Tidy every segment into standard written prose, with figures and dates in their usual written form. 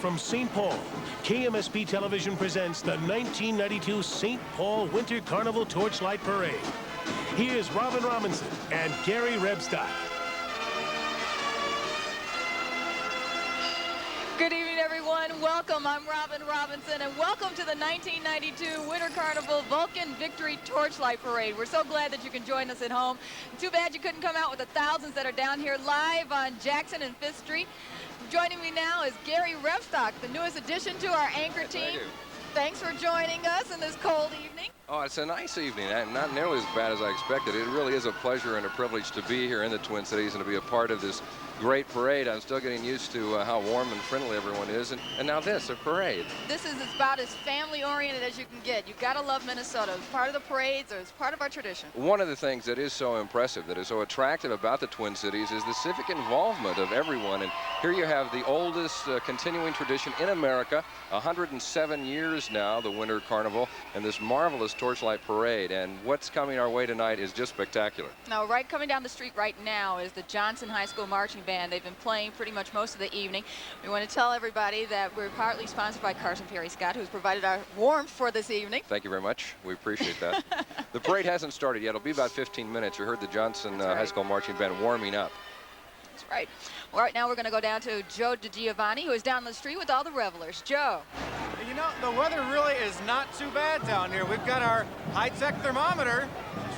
from St. Paul, KMSP Television presents the 1992 St. Paul Winter Carnival Torchlight Parade. Here's Robyne Robinson and Gary Rebstock. Good evening, everyone. Welcome. I'm Robyne Robinson, and welcome to the 1992 Winter Carnival Vulcan Victory Torchlight Parade. We're so glad that you can join us at home. Too bad you couldn't come out with the thousands that are down here live on Jackson and 5th Street. Joining me now is Gary Rebstock, the newest addition to our anchor team. Thanks for joining us in this cold evening. Oh, it's a nice evening. Not nearly as bad as I expected. It really is a pleasure and a privilege to be here in the Twin Cities and to be a part of this great parade. I'm still getting used to how warm and friendly everyone is. And now this, a parade. This is about as family-oriented as you can get. You've got to love Minnesota. It's part of the parades, or it's part of our tradition. One of the things that is so impressive, that is so attractive about the Twin Cities, is the civic involvement of everyone. And here you have the oldest continuing tradition in America, 107 years now, the Winter Carnival, and this marvelous Torchlight Parade. And what's coming our way tonight is just spectacular. Now, right coming down the street right now is the Johnson High School Marching Band. They've been playing pretty much most of the evening. We want to tell everybody that we're partly sponsored by Carson Perry Scott, who's provided our warmth for this evening. Thank you very much. We appreciate that. The parade hasn't started yet. It'll be about 15 minutes. You heard the Johnson High School Marching Band warming up. That's right. Well, right now we're going to go down to Joe DiGiovanni, who is down the street with all the revelers. Joe. You know, the weather really is not too bad down here. We've got our high-tech thermometer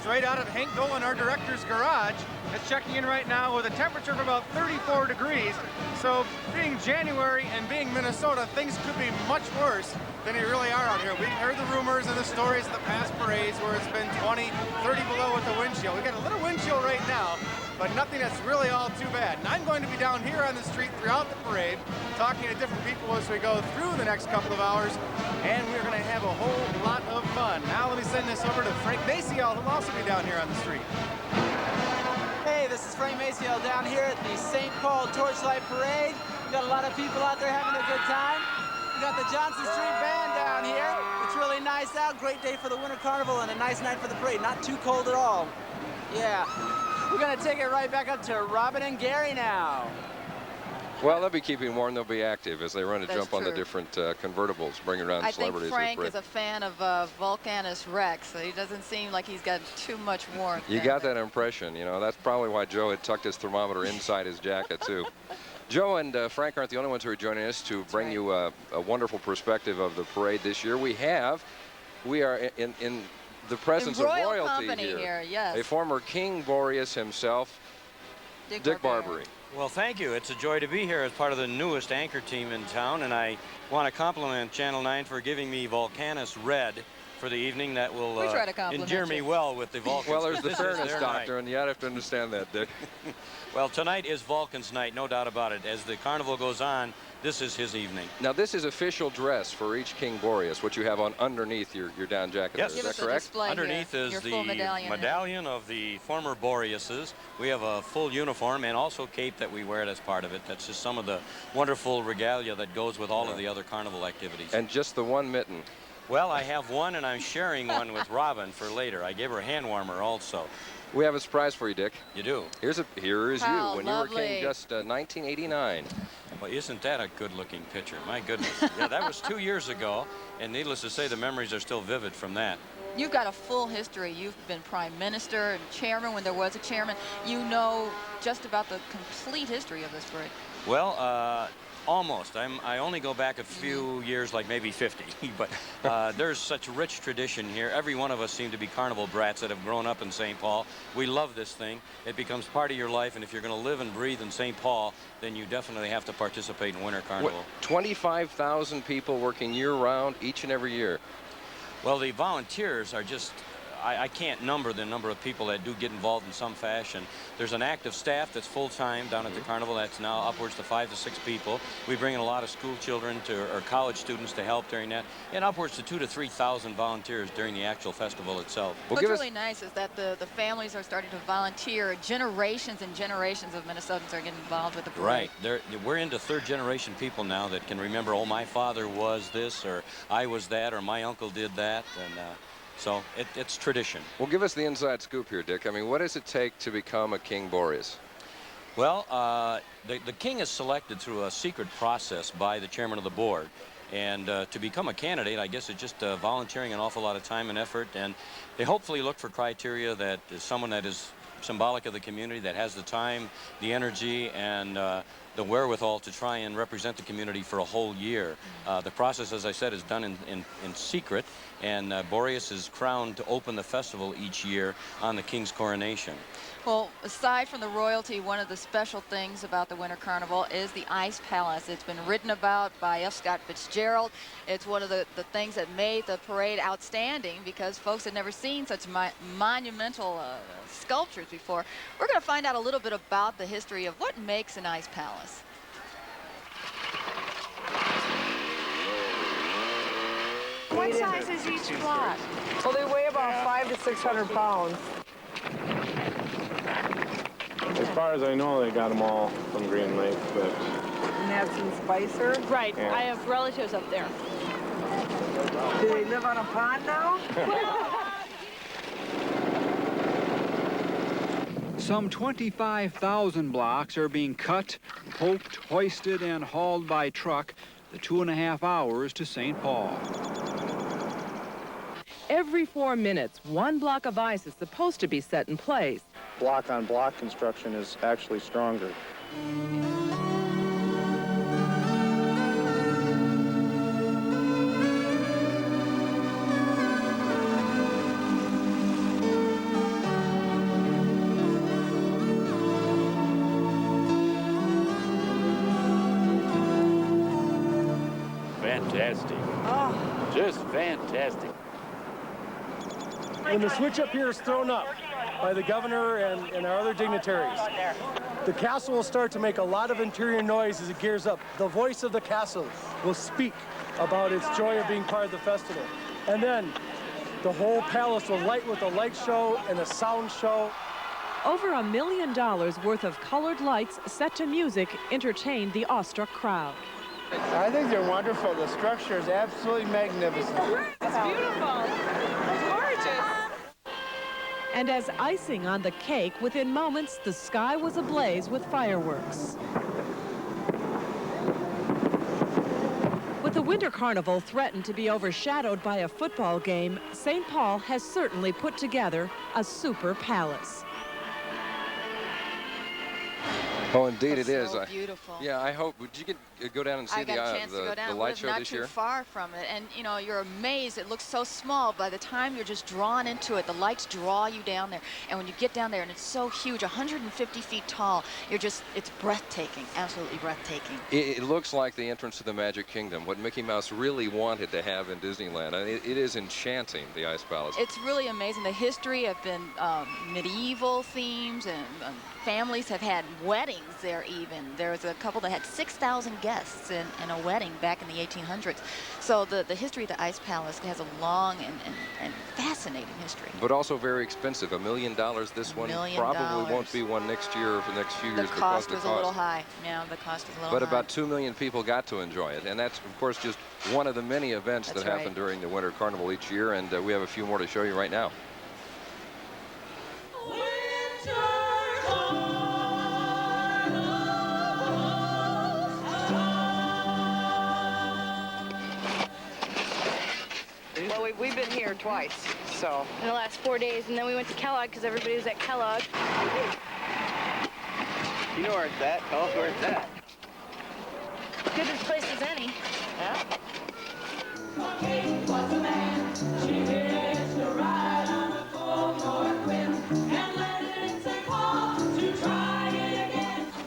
straight out of Hank Dolan, our director's garage. It's checking in right now with a temperature of about 34 degrees. So being January and being Minnesota, things could be much worse than they really are out here. We've heard the rumors and the stories of the past parades where it's been 20, 30 below with the wind chill. We've got a little wind chill right now, but nothing that's really all too bad. And I'm going to be down here on the street throughout the parade, talking to different people as we go through the next couple of hours, and we're going to have a whole lot of fun. Now let me send this over to Frank Maciel, who'll also be down here on the street. Hey, this is Frank Maciel down here at the St. Paul Torchlight Parade. We got a lot of people out there having a good time. We got the Johnson Street Band down here. It's really nice out. Great day for the Winter Carnival and a nice night for the parade. Not too cold at all. Yeah. We're going to take it right back up to Robyne and Gary now. Well, they'll be keeping warm. They'll be active as they run to That's jump on the true. different convertibles, bringing around celebrities. I think Frank is a fan of Vulcanus Rex, so he doesn't seem like he's got too much warmth. You got that impression. You know, that's probably why Joe had tucked his thermometer inside his jacket, too. Joe and Frank aren't the only ones who are joining us to bring you a wonderful perspective of the parade this year. We are in the presence of royalty here. Yes. A former King Boreas himself, Dick Barbary. Well, thank you. It's a joy to be here as part of the newest anchor team in town, and I want to compliment Channel 9 for giving me Vulcanus Red for the evening. That will endear me well with the Vulcans. Well, there's the fairness doctor, and you have to understand that, Dick. Well, tonight is Vulcan's night, no doubt about it. As the carnival goes on, this is his evening. Now, this is official dress for each King Boreas, what you have on underneath your down jacket. Yes. Is that correct? Underneath is the medallion of the former Boreases. We have a full uniform and also cape that we wear as part of it. That's just some of the wonderful regalia that goes with all of the other carnival activities. And just the one mitten. Well, I have one, and I'm sharing one with Robyne for later. I gave her a hand warmer also. We have a surprise for you, Dick. You do? Here is How you when lovely. you were king, just 1989. Well, isn't that a good-looking picture? My goodness. Yeah, that was 2 years ago, and needless to say, the memories are still vivid from that. You've got a full history. You've been prime minister and chairman when there was a chairman. You know just about the complete history of this parade. Well, almost. I only go back a few years, like maybe 50, but there's such rich tradition here. Every one of us seem to be carnival brats that have grown up in St. Paul. We love this thing. It becomes part of your life, and if you're going to live and breathe in St. Paul, then you definitely have to participate in Winter Carnival. 25,000 people working year-round each and every year. Well, the volunteers are just... I can't number the number of people that do get involved in some fashion. There's an active staff that's full-time down at the carnival that's now upwards to 5 to 6 people. We bring in a lot of school children or college students to help during that, and upwards to 2,000 to 3,000 volunteers during the actual festival itself. What's really nice is that the families are starting to volunteer. Generations and generations of Minnesotans are getting involved with the parade. Right. We're into third-generation people now that can remember, oh, my father was this, or I was that, or my uncle did that, and so it's tradition. Well, give us the inside scoop here, Dick. I mean, what does it take to become a King Boreas? Well, the king is selected through a secret process by the chairman of the board. And to become a candidate, I guess it's just volunteering an awful lot of time and effort. And they hopefully look for criteria that is someone that is symbolic of the community, that has the time, the energy, and the wherewithal to try and represent the community for a whole year. The process, as I said, is done in secret, and Boreas is crowned to open the festival each year on the king's coronation. Well, aside from the royalty, one of the special things about the Winter Carnival is the Ice Palace. It's been written about by F. Scott Fitzgerald. It's one of the things that made the parade outstanding because folks had never seen such monumental sculptures before. We're going to find out a little bit about the history of what makes an Ice Palace. What size is each block? Well, they weigh about 500 to 600 pounds. As far as I know, they got them all from Green Lake, but... And that's in Spicer? Right. Yeah. I have relatives up there. Do they live on a pond now? Some 25,000 blocks are being cut, poked, hoisted, and hauled by truck the 2.5 hours to St. Paul. Every 4 minutes, one block of ice is supposed to be set in place. Block-on-block construction is actually stronger. Fantastic. Oh. Just fantastic. When the switch up here is thrown up by the governor and our other dignitaries, the castle will start to make a lot of interior noise as it gears up. The voice of the castle will speak about its joy of being part of the festival. And then the whole palace will light with a light show and a sound show. Over $1 million worth of colored lights set to music entertained the awestruck crowd. I think they're wonderful. The structure is absolutely magnificent. It's beautiful. It's gorgeous. And as icing on the cake, within moments, the sky was ablaze with fireworks. With the Winter Carnival threatened to be overshadowed by a football game, St. Paul has certainly put together a super palace. Oh, indeed it is. So beautiful. Yeah, I hope. Did you go down and see I got a chance to go down. the light show not this too year? far from it, and you know you're amazed. It looks so small. By the time you're just drawn into it, the lights draw you down there. And when you get down there, and it's so huge, 150 feet tall, it's breathtaking, absolutely breathtaking. It looks like the entrance to the Magic Kingdom, what Mickey Mouse really wanted to have in Disneyland. I mean, it is enchanting, the Ice Palace. It's really amazing. The history have been medieval themes, and families have had weddings there even. There was a couple that had 6,000 guests in a wedding back in the 1800s. So the history of the Ice Palace has a long and fascinating history. But also very expensive. $1 million this one. Probably won't be one next year or for the next few years. The cost was a little high. Yeah, the cost was a little high. But about 2 million people got to enjoy it. And that's, of course, just one of the many events that happen during the Winter Carnival each year. And we have a few more to show you right now. Well, we've been here twice, so. In the last 4 days, and then we went to Kellogg because everybody was at Kellogg. You know where it's at? Tell us where it's at. Good as place as any. Yeah.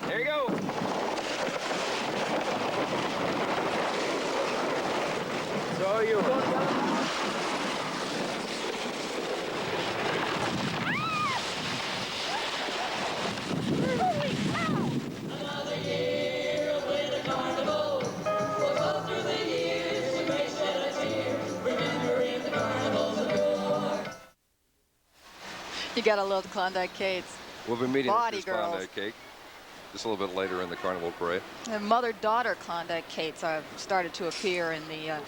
There you go. So you. You gotta love the Klondike Cakes. We'll be meeting with Body this girls. Klondike cake. just a little bit later in the Carnival Parade. And mother-daughter Klondike Kates have started to appear in the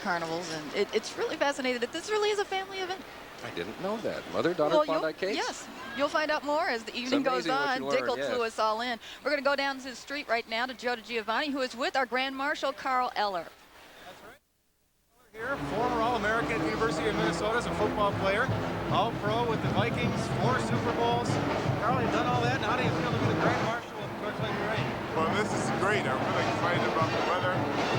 carnivals, and it's really fascinating that this really is a family event. I didn't know that. Mother-daughter Klondike Kates? Yes. You'll find out more as the evening goes on. Dick will clue us all in. We're going to go down to the street right now to Joe DiGiovanni, who is with our Grand Marshal, Carl Eller. Here, former All-American at the University of Minnesota as a football player, All-Pro with the Vikings, 4 Super Bowls. Carl, you've done all that. Now how do you feel to be the Grand Marshal of the Torchlight Parade? Well, this is great. I'm really excited about the weather.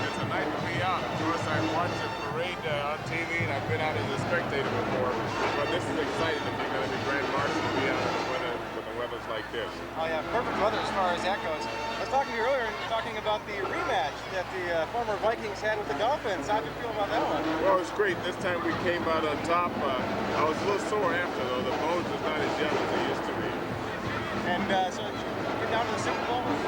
It's a night to be out. Of course, I watched the parade on TV, and I've been out as a spectator before. But this is exciting if you're going to be Grand Marshal to be out in the weather when the weather's like this. Oh, yeah, perfect weather as far as that goes. I was talking to you earlier, talking about the rematch that the former Vikings had with the Dolphins. How do you feel about that one? Well, it's great. This time we came out on top. I was a little sore after, though. The bones is not as young as they used to be. And so you get down to the Super Bowl with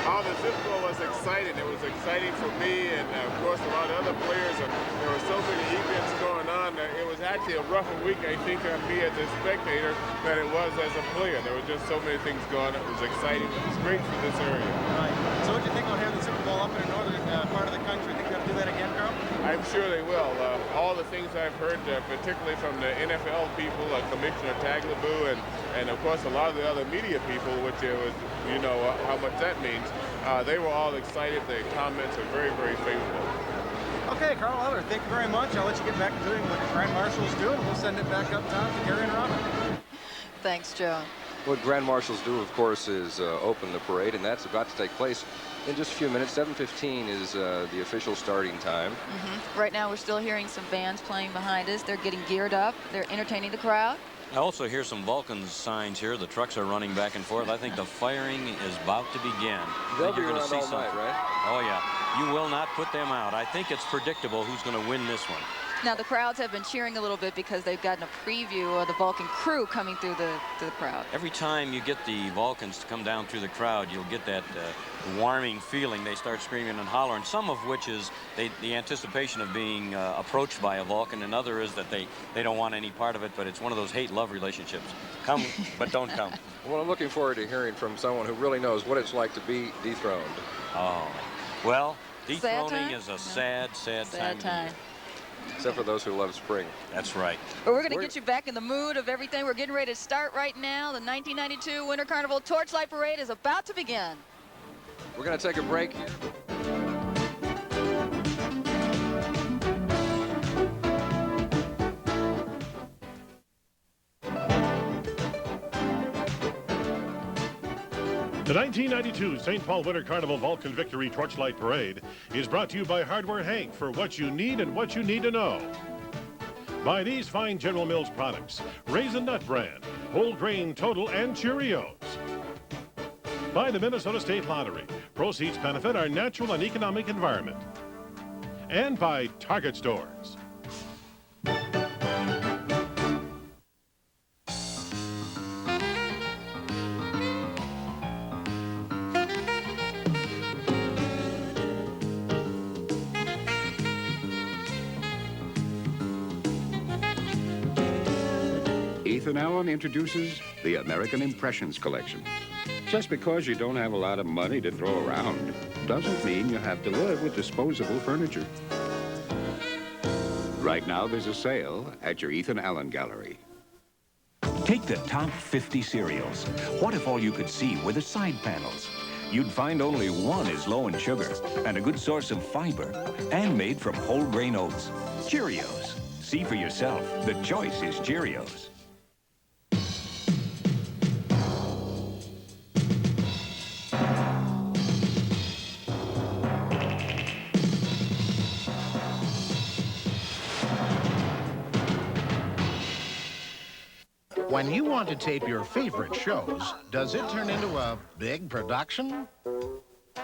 Oh, the Super Bowl was exciting. It was exciting for me and, of course, a lot of other players. There were so many events going on. It was actually a rougher week, I think, on me as a spectator than it was as a player. There were just so many things going on. It was exciting. It was great for this area. Right. So what do you think about having the Super Bowl up in the northern part of the country? Think they're going to do that again, Carl? I'm sure they will. All the things I've heard, particularly from the NFL people, Commissioner Tagliabue, and of course a lot of the other media people, which was, you know, how much that means. They were all excited. The comments are very, very favorable. Okay, Carl Eller, thank you very much. I'll let you get back to doing what the Grand Marshals do, and we'll send it back uptown to Gary and Robin. Thanks, Joe. What Grand Marshals do, of course, is open the parade, and that's about to take place in just a few minutes. 7:15 is the official starting time. Right now, we're still hearing some bands playing behind us. They're getting geared up. They're entertaining the crowd. I also hear some Vulcan signs here. The trucks are running back and forth. I think the firing is about to begin. They'll be You're going to see all something. night, right? Oh, yeah. You will not put them out. I think it's predictable who's going to win this one. Now, the crowds have been cheering a little bit because they've gotten a preview of the Vulcan crew coming through the crowd. Every time you get the Vulcans to come down through the crowd, you'll get that warming feeling. They start screaming and hollering, some of which is the anticipation of being approached by a Vulcan, and other is that they don't want any part of it, but it's one of those hate-love relationships. Come, but don't come. Well, I'm looking forward to hearing from someone who really knows what it's like to be dethroned. Oh, well, dethroning is a sad time. Except for those who love spring. That's right. But we're going to get you back in the mood of everything. We're getting ready to start right now. The 1992 Winter Carnival Torchlight Parade is about to begin. We're going to take a break here. The 1992 St. Paul Winter Carnival Vulcan Victory Torchlight Parade is brought to you by Hardware Hank for what you need and what you need to know. By these fine General Mills products, Raisin Nut Brand, Whole Grain Total, and Cheerios. By the Minnesota State Lottery, proceeds benefit our natural and economic environment. And by Target Stores. Ethan Allen introduces the American Impressions Collection. Just because you don't have a lot of money to throw around doesn't mean you have to live with disposable furniture. Right now, there's a sale at your Ethan Allen Gallery. Take the top 50 cereals. What if all you could see were the side panels? You'd find only one is low in sugar and a good source of fiber and made from whole grain oats. Cheerios. See for yourself. The choice is Cheerios. When you want to tape your favorite shows, does it turn into a big production?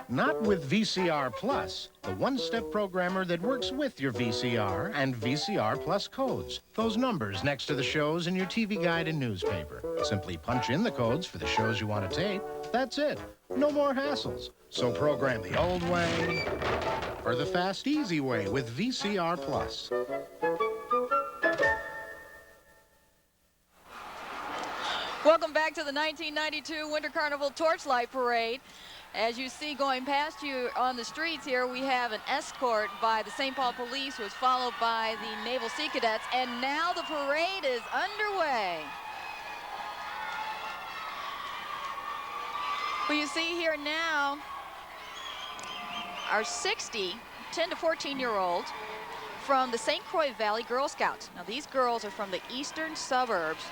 Not with VCR Plus, the one-step programmer that works with your VCR and VCR Plus codes. Those numbers next to the shows in your TV guide and newspaper. Simply punch in the codes for the shows you want to tape. That's it. No more hassles. So program the old way or the fast, easy way with VCR Plus. Welcome back to the 1992 Winter Carnival Torchlight Parade. As you see going past you on the streets here, we have an escort by the St. Paul Police, who is followed by the Naval Sea Cadets, and now the parade is underway. Well, you see here now are 60 10 to 14-year-olds from the St. Croix Valley Girl Scouts. Now, these girls are from the eastern suburbs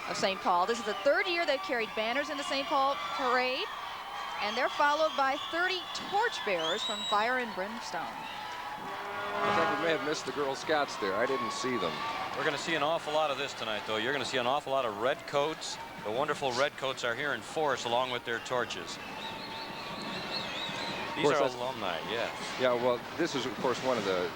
of St. Paul. This is the third year they've carried banners in the St. Paul Parade, and they're followed by 30 torchbearers from Fire and Brimstone. I think we may have missed the Girl Scouts there. I didn't see them. We're going to see an awful lot of this tonight, though. You're going to see an awful lot of red coats. The wonderful red coats are here in force along with their torches. These are alumni, yes. Yeah, well, this is, of course, one of the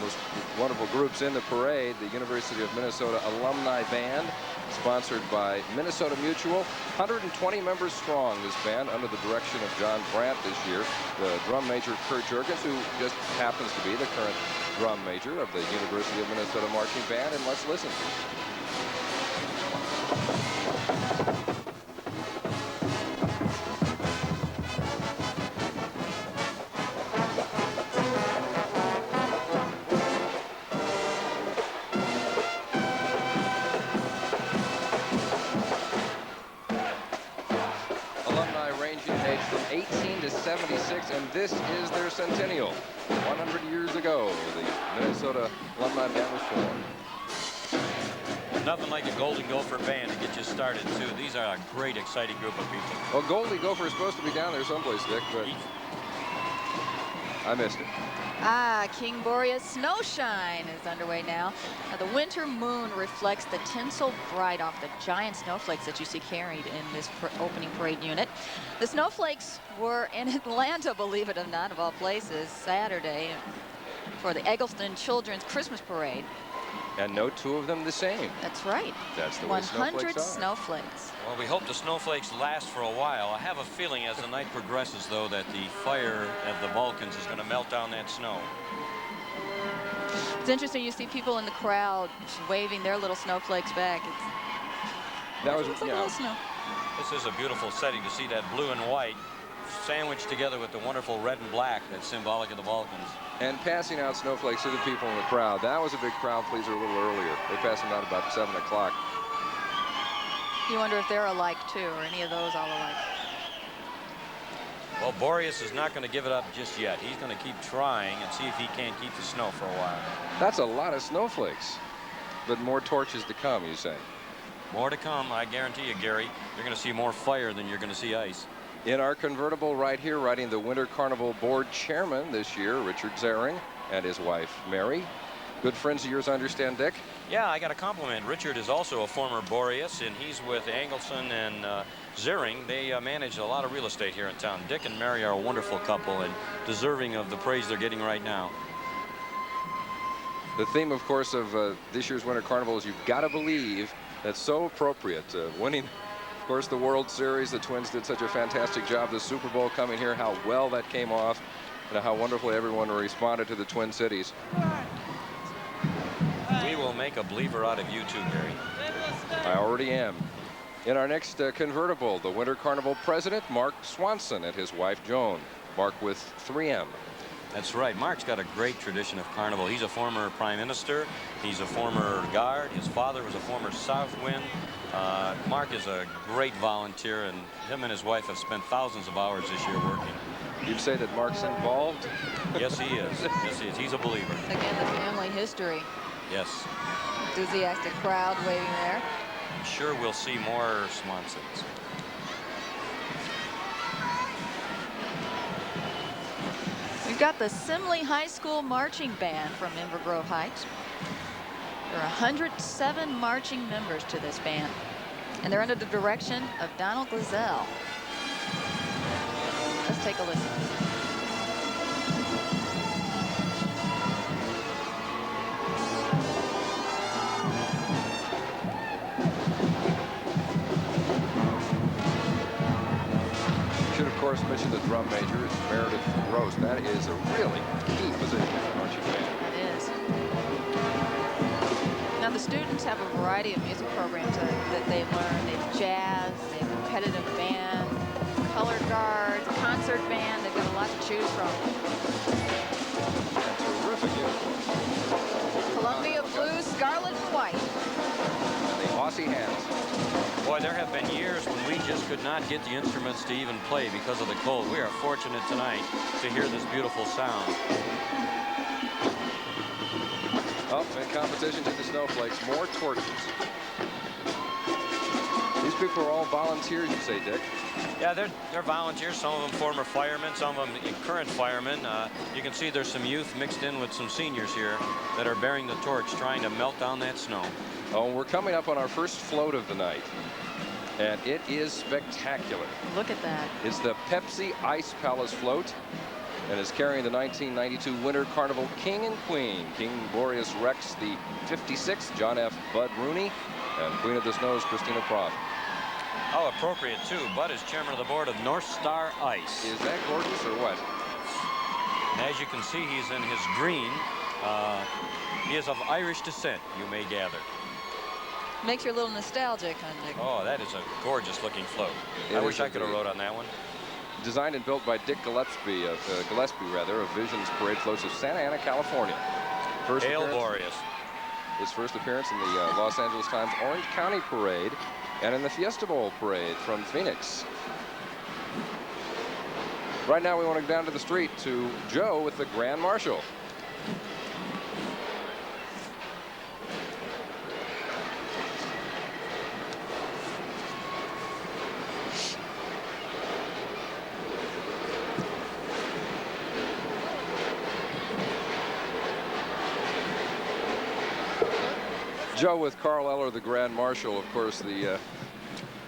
most wonderful groups in the parade, the University of Minnesota Alumni Band, sponsored by Minnesota Mutual. 120 members strong, this band, under the direction of John Brandt this year. The drum major, Kurt Jurgens, who just happens to be the current drum major of the University of Minnesota Marching Band. And let's listen. And this is their centennial. 100 years ago, the Minnesota Alumni Band was formed. Nothing like a Golden Gopher band to get you started, too. These are a great, exciting group of people. Well, Goldie Gopher is supposed to be down there someplace, Dick, but I missed it. King Boreas Snowshine is underway now. Now, the winter moon reflects the tinsel bright off the giant snowflakes that you see carried in this opening parade unit. The snowflakes were in Atlanta, believe it or not, of all places, Saturday for the Eggleston Children's Christmas Parade. And no two of them the same. That's right. That's the way snowflakes 100 are. snowflakes. Well, we hope the snowflakes last for a while. I have a feeling as the night progresses, though, that the fire of the Vulcans is going to melt down that snow. It's interesting. You see people in the crowd waving their little snowflakes back. That was like a little snow. This is a beautiful setting to see that blue and white sandwiched together with the wonderful red and black that's symbolic of the Vulcans. And passing out snowflakes to the people in the crowd. That was a big crowd pleaser a little earlier. They passed them out about 7 o'clock. You wonder if they're alike, too, or any of those all alike. Well, Boreas is not going to give it up just yet. He's going to keep trying and see if he can't keep the snow for a while. That's a lot of snowflakes. But more torches to come, you say? More to come, I guarantee you, Gary. You're going to see more fire than you're going to see ice. In our convertible right here, riding the Winter Carnival Board Chairman this year, Richard Zering, and his wife, Mary. Good friends of yours, I understand, Dick? Yeah, I got a compliment. Richard is also a former Boreas, and he's with Angelson and Zering. They manage a lot of real estate here in town. Dick and Mary are a wonderful couple and deserving of the praise they're getting right now. The theme, of course, of this year's Winter Carnival is You've Got to Believe. That's so appropriate. Winning, of course, the World Series. The Twins did such a fantastic job. The Super Bowl coming here, how well that came off, and how wonderfully everyone responded to the Twin Cities. We will make a believer out of you too, Gary. I already am. In our next convertible, the Winter Carnival president, Mark Swanson, and his wife, Joan. Mark with 3M. That's right. Mark's got a great tradition of Carnival. He's a former prime minister. He's a former guard. His father was a former South Wind. Mark is a great volunteer, and him and his wife have spent thousands of hours this year working. You'd say that Mark's involved? Yes, he is. Yes, he is. He's a believer. Again, the family history. Yes. Enthusiastic crowd waiting there. I'm sure we'll see more Swansons. We've got the Simley High School Marching Band from Inver Grove Heights. There are 107 marching members to this band, and they're under the direction of Donald Glazell. Let's take a listen. Should, of course, mention the drum major, Meredith Gross. That is a really key position in the marching band. It is. Now, the students have a variety of music programs that they learn. They have jazz, they have competitive band, color guards, concert band. They've got a lot to choose from. Terrific uniform. Columbia blue, scarlet and white. And the Aussie hands. Boy, there have been years when we just could not get the instruments to even play because of the cold. We are fortunate tonight to hear this beautiful sound. Up in competition to the snowflakes, more torches. These people are all volunteers, you say, Dick? Yeah, they're volunteers. Some of them former firemen, some of them current firemen. You can see there's some youth mixed in with some seniors here that are bearing the torch, trying to melt down that snow. Oh, we're coming up on our first float of the night, and it is spectacular. Look at that. It's the Pepsi Ice Palace float, and is carrying the 1992 Winter Carnival King and Queen. King Boreas Rex, the 56, John F. Bud Rooney, and Queen of the Snows, Christina Proth. How appropriate, too. Bud is chairman of the board of North Star Ice. Is that gorgeous or what? As you can see, he's in his green. He is of Irish descent, you may gather. Makes you a little nostalgic, huh, Dick? Oh, that is a gorgeous-looking float. I wish I could have rode on that one. Designed and built by Dick Gillespie of Visions Parade Floats of Santa Ana, California. Hail Boreas. His first appearance in the Los Angeles Times Orange County Parade and in the Fiesta Bowl Parade from Phoenix. Right now we want to go down to the street to Joe with the Grand Marshal. Joe with Carl Eller, the Grand Marshal, of course, the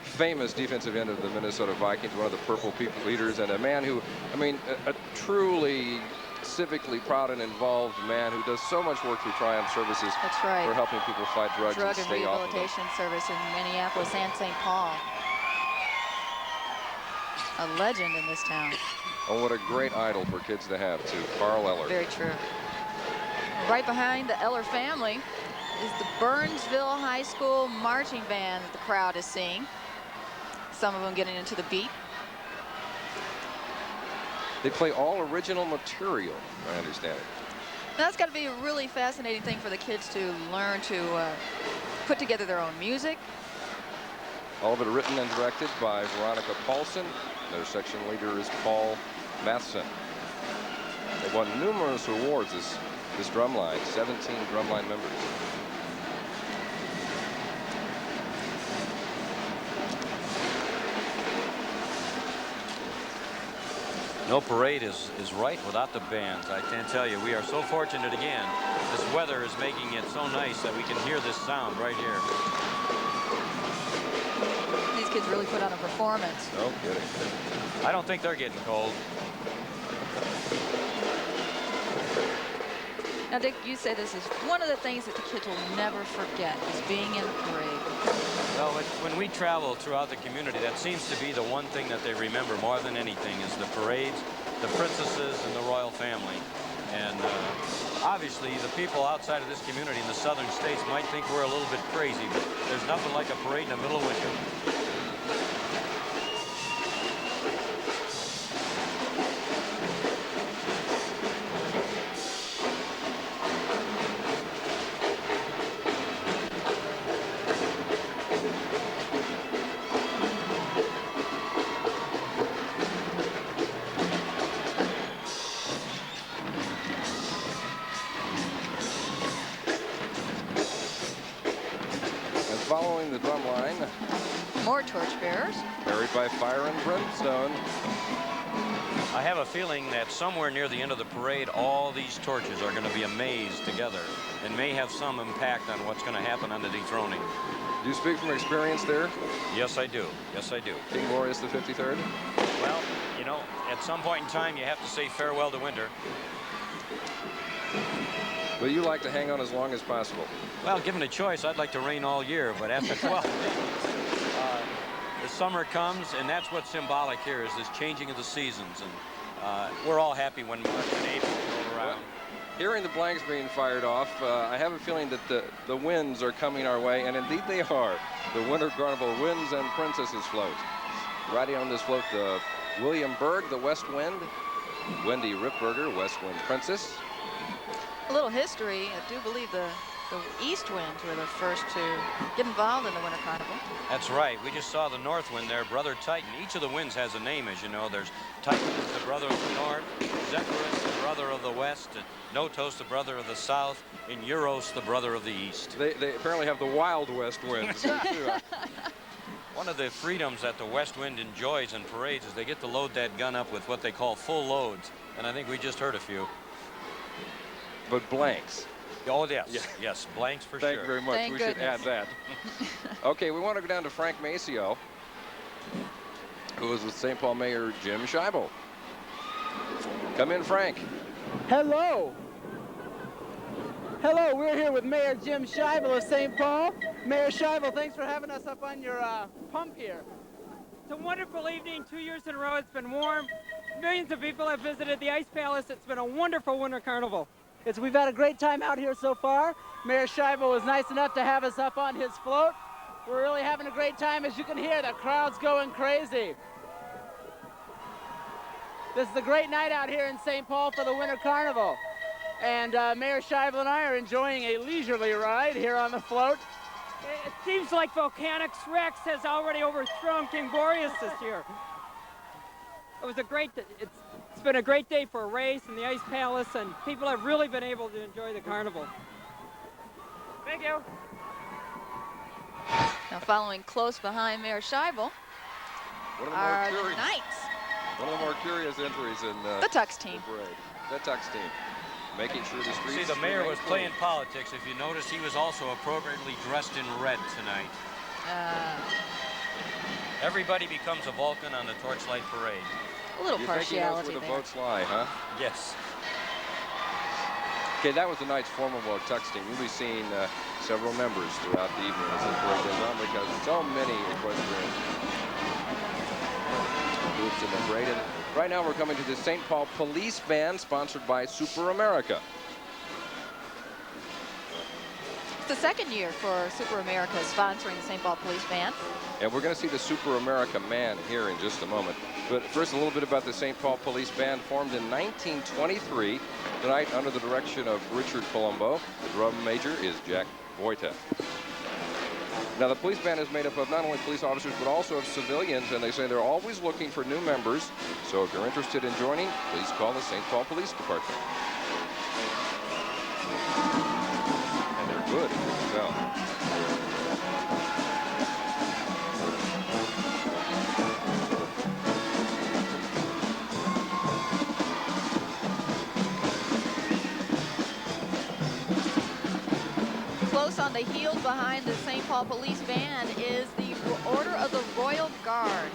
famous defensive end of the Minnesota Vikings, one of the Purple People leaders, and a man who, I mean, a truly civically proud and involved man who does so much work through Triumph Services. That's right. For helping people fight drugs Drug and and stay off of them. Rehabilitation Service in Minneapolis and St. Paul. A legend in this town. Oh, what a great idol for kids to have, too. Carl Eller. Very true. Right behind the Eller family is the Burnsville High School marching band that the crowd is seeing. Some of them getting into the beat. They play all original material, I understand it. Now, that's got to be a really fascinating thing for the kids to learn to put together their own music. All of it written and directed by Veronica Paulson. Their section leader is Paul Matheson. They've won numerous awards, this drumline, 17 drumline members. No parade is right without the bands. I can tell you, we are so fortunate again. This weather is making it so nice that we can hear this sound right here. These kids really put on a performance. No kidding. I don't think they're getting cold. Now, Dick, you say this is one of the things that the kids will never forget is being in a parade. Well, when we travel throughout the community, that seems to be the one thing that they remember more than anything is the parades, the princesses, and the royal family. And obviously, the people outside of this community in the southern states might think we're a little bit crazy, but there's nothing like a parade in the middle of winter. Following the drum line, more torchbearers. Carried by fire and brimstone. I have a feeling that somewhere near the end of the parade, all these torches are going to be a maze together and may have some impact on what's going to happen on the dethroning. Do you speak from experience there? Yes, I do. Yes, I do. King Boreas the 53rd? Well, you know, at some point in time, you have to say farewell to winter. But you like to hang on as long as possible. Well, given a choice, I'd like to reign all year, but after 12 days, the summer comes, and that's what's symbolic here is this changing of the seasons. And we're all happy when March and April roll around. Hearing the blanks being fired off, I have a feeling that the winds are coming our way, and indeed they are. The Winter Carnival Winds and Princesses float. Riding on this float, William Berg, the West Wind, Wendy Ripberger, West Wind Princess. A little history. I do believe the East Winds were the first to get involved in the Winter Carnival. That's right. We just saw the North Wind there, Brother Titan. Each of the winds has a name, as you know. There's Titan, the brother of the North, Zephyrus, the brother of the West, and Notos, the brother of the South, and Euros, the brother of the East. They apparently have the Wild West Winds, too. One of the freedoms that the West Wind enjoys in parades is they get to load that gun up with what they call full loads, and I think we just heard a few. But blanks. Oh, yes. Yeah. Yes, blanks for sure. Thank you very much. We should add that. Okay, we want to go down to Frank Maceo, who is with St. Paul Mayor Jim Scheibel. Come in, Frank. Hello. Hello, we're here with Mayor Jim Scheibel of St. Paul. Mayor Scheibel, thanks for having us up on your pump here. It's a wonderful evening, 2 years in a row. It's been warm. Millions of people have visited the Ice Palace. It's been a wonderful winter carnival. We've had a great time out here so far. Mayor Scheibel was nice enough to have us up on his float. We're really having a great time. As you can hear, the crowd's going crazy. This is a great night out here in St. Paul for the Winter Carnival. And Mayor Scheibel and I are enjoying a leisurely ride here on the float. It seems like Volcanics Rex has already overthrown King Boreas this year. It was it's been a great day for a race in the Ice Palace, and people have really been able to enjoy the carnival. Thank you. Now following close behind Mayor Scheibel are the Knights. One of the more curious entries in the Tux team. The parade. The Tux team. Making sure the streets... See, the mayor was playing politics. If you notice, he was also appropriately dressed in red tonight. Everybody becomes a Vulcan on the Torchlight Parade. A little partiality there. You think he knows where the votes lie, huh? Yes. Okay, that was tonight's formidable Tux team. You'll be seeing several members throughout the evening as the parade goes on because so many equestrian groups in the parade. And right now we're coming to the St. Paul Police Band sponsored by Super America. It's the second year for Super America sponsoring the St. Paul Police Band. And we're going to see the Super America man here in just a moment. But first, a little bit about the St. Paul Police Band, formed in 1923. Tonight, under the direction of Richard Colombo. The drum major is Jack Voita. Now, the police band is made up of not only police officers, but also of civilians, and they say they're always looking for new members. So if you're interested in joining, please call the St. Paul Police Department. And they're good, as you can tell. Close on the heels behind the St. Paul Police Band is the Order of the Royal Guard.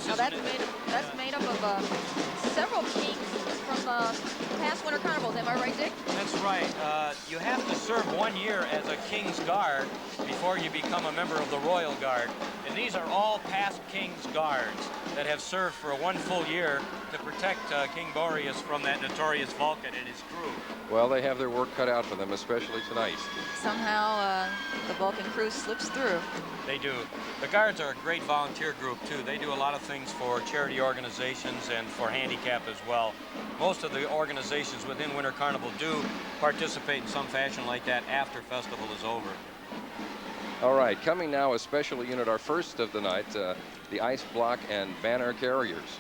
Now that's made up of several kings from past Winter Carnivals. Am I right, Dick? That's right. You have to serve 1 year as a King's Guard before you become a member of the Royal Guard. And these are all past King's Guards that have served for 1 full year to protect King Boreas from that notorious Vulcan and his crew. Well, they have their work cut out for them, especially tonight. Somehow the Vulcan crew slips through. They do. The Guards are a great volunteer group, too. They do a lot of things for charity organizations and for handicap as well. Most of the organizations within Winter Carnival do participate in some fashion like that after festival is over. All right, coming now, a special unit, our first of the night, the Ice Block and Banner Carriers.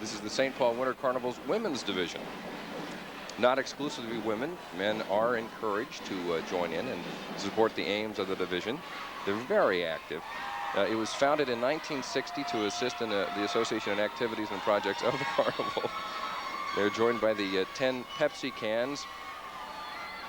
This is the St. Paul Winter Carnival's Women's Division. Not exclusively women, men are encouraged to join in and support the aims of the division. They're very active. It was founded in 1960 to assist in the association and activities and projects of the carnival. They're joined by the 10 Pepsi cans.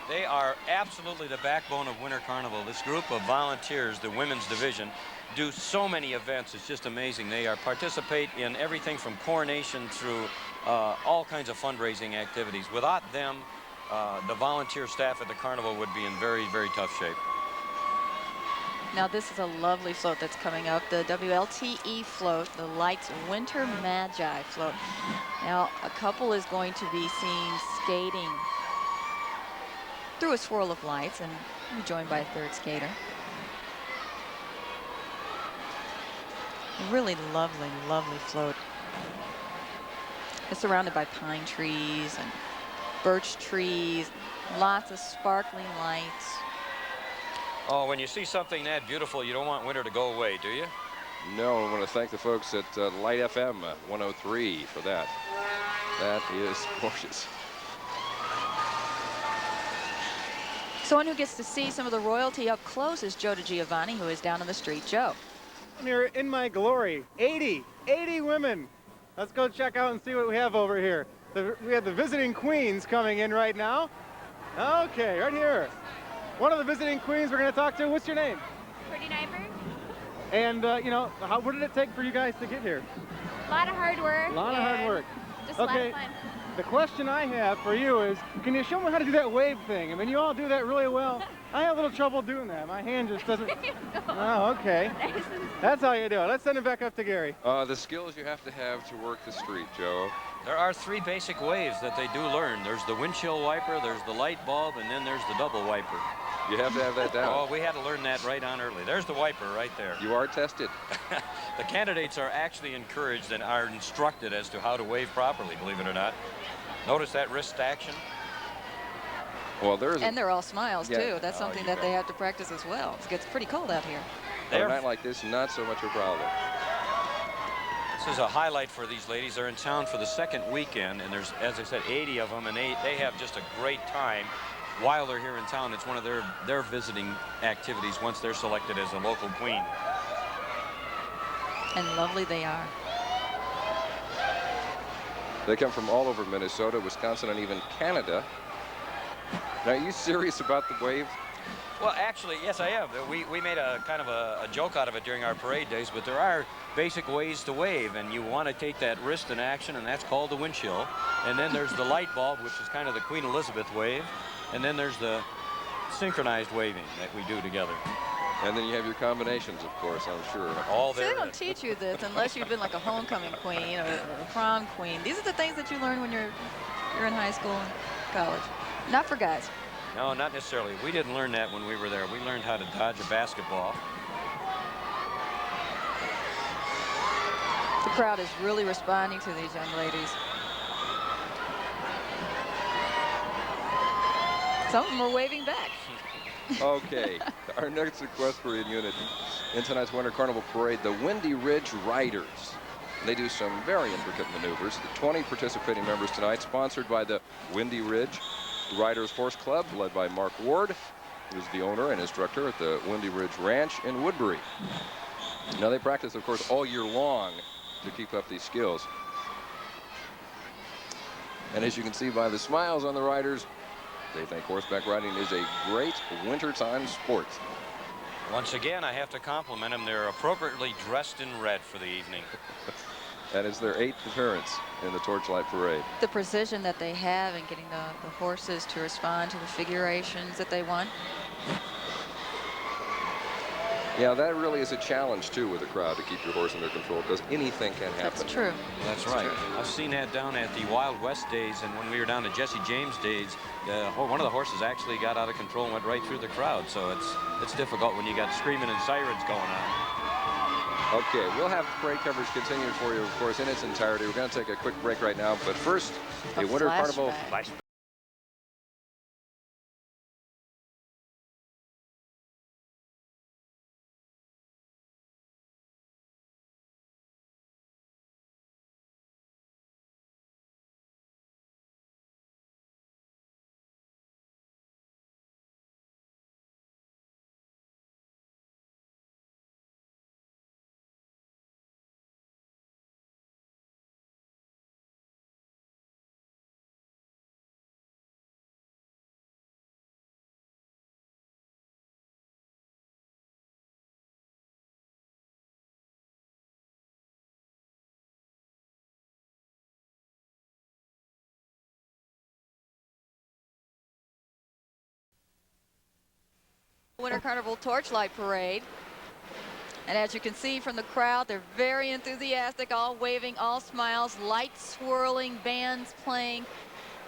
They are absolutely the backbone of Winter Carnival. This group of volunteers, the women's division, do so many events. It's just amazing. They participate in everything from coronation through all kinds of fundraising activities. Without them, the volunteer staff at the carnival would be in very, very tough shape. Now this is a lovely float that's coming up, the WLTE float, the Lights Winter Magi float. Now a couple is going to be seen skating through a swirl of lights and be joined by a third skater. Really lovely, lovely float. It's surrounded by pine trees and birch trees, lots of sparkling lights. Oh, when you see something that beautiful, you don't want winter to go away, do you? No, I want to thank the folks at Light FM 103 for that. That is gorgeous. Someone who gets to see some of the royalty up close is Joe DiGiovanni, who is down on the street. Joe. I'm here in my glory. 80 women. Let's go check out and see what we have over here. We have the visiting queens coming in right now. Okay, right here. One of the visiting queens we're going to talk to. What's your name? Pretty Nyberg. And, you know, what did it take for you guys to get here? A lot of hard work. A lot of hard work. Just a lot of fun. The question I have for you is, can you show me how to do that wave thing? I mean, you all do that really well. I have a little trouble doing that. My hand just doesn't... Oh, okay. That's how you do it. Let's send it back up to Gary. The skills you have to work the street, Joe. There are 3 basic waves that they do learn. There's the windshield wiper, there's the light bulb, and then there's the double wiper. You have to have that down. Oh, we had to learn that right on early. There's the wiper right there. You are tested. The candidates are actually encouraged and are instructed as to how to wave properly, believe it or not. Notice that wrist action. Well, and they're all smiles, too. That's something that they have to practice as well. It gets pretty cold out here. On a night like this, not so much a problem. This is a highlight for these ladies. They're in town for the 2nd weekend, and there's, as I said, 80 of them, and they have just a great time while they're here in town. It's one of their visiting activities once they're selected as a local queen. And lovely they are. They come from all over Minnesota, Wisconsin, and even Canada. Now, are you serious about the wave? Well, actually, yes, I am. We made a kind of a joke out of it during our parade days, but there are basic ways to wave, and you want to take that wrist in action, and that's called the wind chill. And then there's the light bulb, which is kind of the Queen Elizabeth wave. And then there's the synchronized waving that we do together. And then you have your combinations, of course, I'm sure. All there. They don't teach you this unless you've been like a homecoming queen or a prom queen. These are the things that you learn when you're in high school and college. Not for guys. No, not necessarily. We didn't learn that when we were there. We learned how to dodge a basketball. The crowd is really responding to these young ladies. Some of them are waving back. Okay, our next equestrian unit in tonight's Winter Carnival Parade, the Windy Ridge Riders. They do some very intricate maneuvers. The 20 participating members tonight, sponsored by the Windy Ridge Riders Horse Club, led by Mark Ward, who's the owner and instructor at the Windy Ridge Ranch in Woodbury. Now, they practice, of course, all year long to keep up these skills. And as you can see by the smiles on the riders, they think horseback riding is a great wintertime sport. Once again, I have to compliment them. They're appropriately dressed in red for the evening. That is their 8th appearance in the Torchlight Parade. The precision that they have in getting the horses to respond to the figurations that they want. Yeah, that really is a challenge, too, with a crowd to keep your horse under control, because anything can happen. That's true. That's right. I've seen that down at the Wild West days, and when we were down at Jesse James days, one of the horses actually got out of control and went right through the crowd. So it's difficult when you got screaming and sirens going on. Okay, we'll have parade coverage continued for you, of course, in its entirety. We're going to take a quick break right now, but first, a Winter Carnival flashback. Winter Carnival Torchlight Parade. And as you can see from the crowd, they're very enthusiastic, all waving, all smiles, lights swirling, bands playing.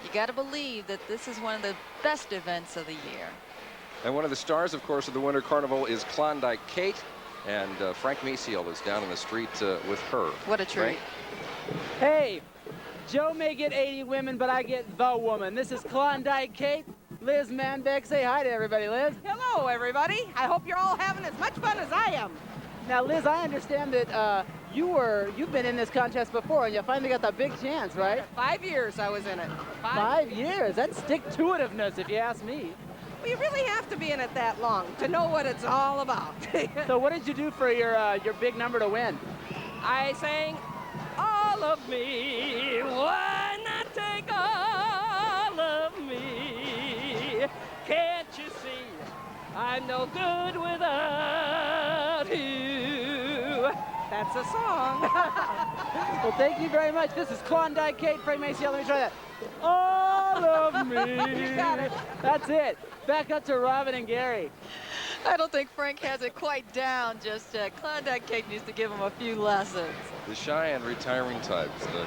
You got to believe that this is one of the best events of the year. And one of the stars, of course, of the Winter Carnival is Klondike Kate. And Frank Maciel is down in the street with her. What a treat. Hey, Joe may get 80 women, but I get the woman. This is Klondike Kate. Liz Manbeck, say hi to everybody, Liz. Hello, everybody. I hope you're all having as much fun as I am. Now, Liz, I understand that you've been in this contest before, and you finally got the big chance, right? 5 years I was in it. 5 years? That's stick-to-itiveness, if you ask me. Well, you really have to be in it that long to know what it's all about. So what did you do for your big number to win? I sang all of me. Why not take all of me? Can't you see I'm no good without you? That's a song. Well, thank you very much. This is Klondike Kate. Frank Maciel, let me try that. All of me. You got it. That's it. Back up to Robin and Gary. I don't think Frank has it quite down just yet. Klondike Kate needs to give him a few lessons. The shy and retiring types, the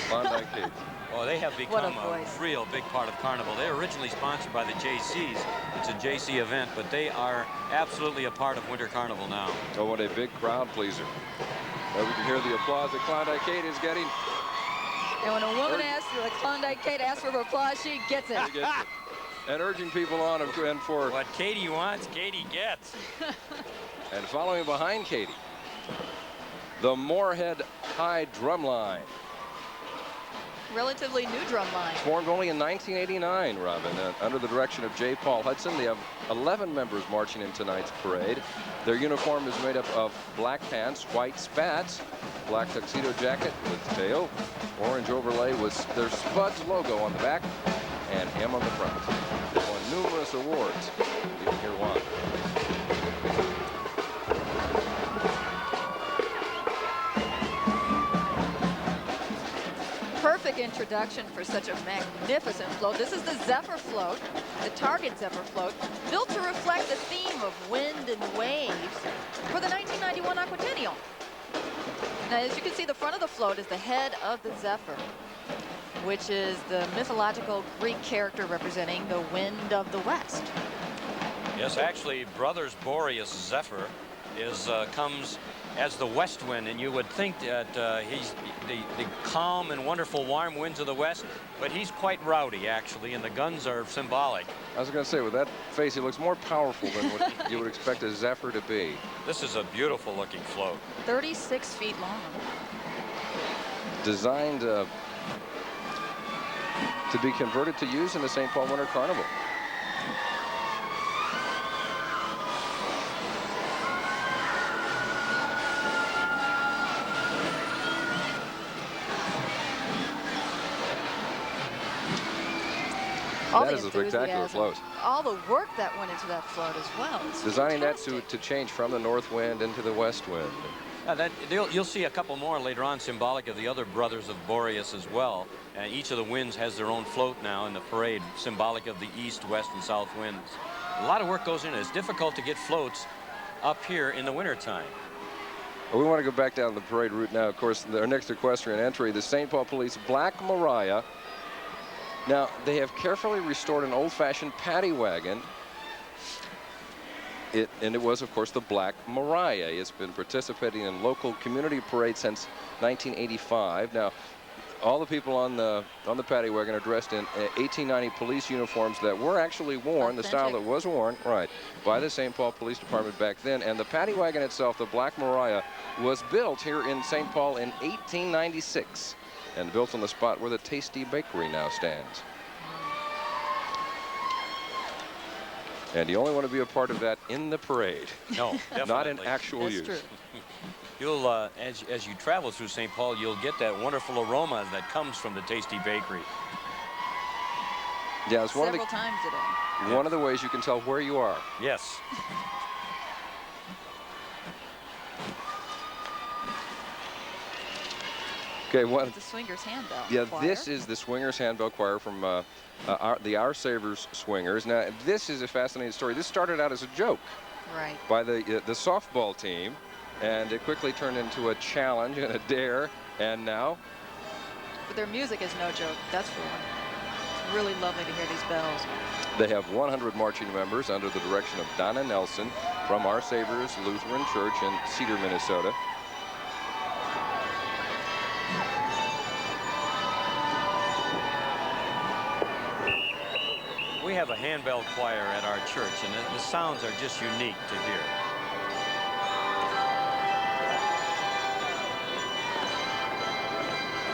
Klondike Kate. Oh, they have become a real big part of Carnival. They were originally sponsored by the JCs. It's a JC event, but they are absolutely a part of Winter Carnival now. Oh, what a big crowd pleaser. We can hear the applause that Klondike Kate is getting. And when a woman asks, like Klondike Kate asks for applause, she gets it. She gets it. And urging people on and for what Katie wants, Katie gets. And following behind Katie, the Moorhead High Drum Line. Relatively new drum line. Formed only in 1989, Robin, under the direction of J. Paul Hudson. They have 11 members marching in tonight's parade. Their uniform is made up of black pants, white spats, black tuxedo jacket with tail, orange overlay with their Spuds logo on the back, and M on the front. They won numerous awards. You can hear why. Perfect introduction for such a magnificent float. This is the Zephyr float, the Target Zephyr float, built to reflect the theme of wind and waves for the 1991 Aquatennial. Now, as you can see, the front of the float is the head of the Zephyr, which is the mythological Greek character representing the wind of the west. Yes, actually, Brothers Boreas Zephyr comes as the west wind, and you would think that he's the calm and wonderful warm winds of the west, but he's quite rowdy, actually, and the guns are symbolic. I was going to say, with that face, he looks more powerful than what you would expect a Zephyr to be. This is a beautiful looking float. 36 feet long. Designed to be converted to use in the St. Paul Winter Carnival. That is a spectacular float. All the work that went into that float as well. It's designing fantastic. that to change from the north wind into the west wind. You'll see a couple more later on symbolic of the other brothers of Boreas as well. Each of the winds has their own float now in the parade, symbolic of the east, west, and south winds. A lot of work goes into it. It's difficult to get floats up here in the wintertime. Well, we want to go back down the parade route now. Of course, our next equestrian entry, the St. Paul Police Black Mariah. Now, they have carefully restored an old-fashioned paddy wagon. And it was, of course, the Black Mariah. It's been participating in local community parades since 1985. Now, all the people on the paddy wagon are dressed in 1890 police uniforms that were actually worn, the style that was worn, right, by the St. Paul Police Department back then. And the paddy wagon itself, the Black Mariah, was built here in St. Paul in 1896 and built on the spot where the Tasty Bakery now stands. And you only want to be a part of that in the parade. No, definitely. Not in actual That's use. true. You'll, as you travel through St. Paul, you'll get that wonderful aroma that comes from the Tasty Bakery. Yeah, it's Several times today. one of the ways you can tell where you are. Yes. Okay, what? The Swingers Handbell Yeah, Choir. this is the Swingers Handbell Choir from the Our Savers Swingers. Now, this is a fascinating story. This started out as a joke by the softball team, and it quickly turned into a challenge and a dare, and now? But their music is no joke, that's for one. really lovely to hear these bells. They have 100 marching members under the direction of Donna Nelson from Our Savior's Lutheran Church in Cedar, Minnesota. We have a handbell choir at our church, and the sounds are just unique to hear.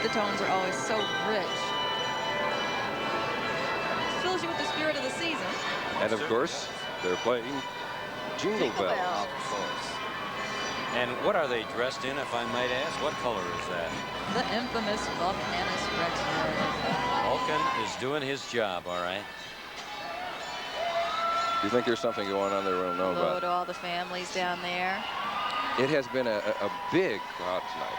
The tones are always so rich. It fills you with the spirit of the season. And of course, they're playing Jingle Bells. And what are they dressed in, if I might ask? What color is that? The infamous Vulcanus Rex red. Vulcan is doing his job, all right. Do you think there's something going on there we don't know Hello about? to all the families down there. It has been a big crowd tonight.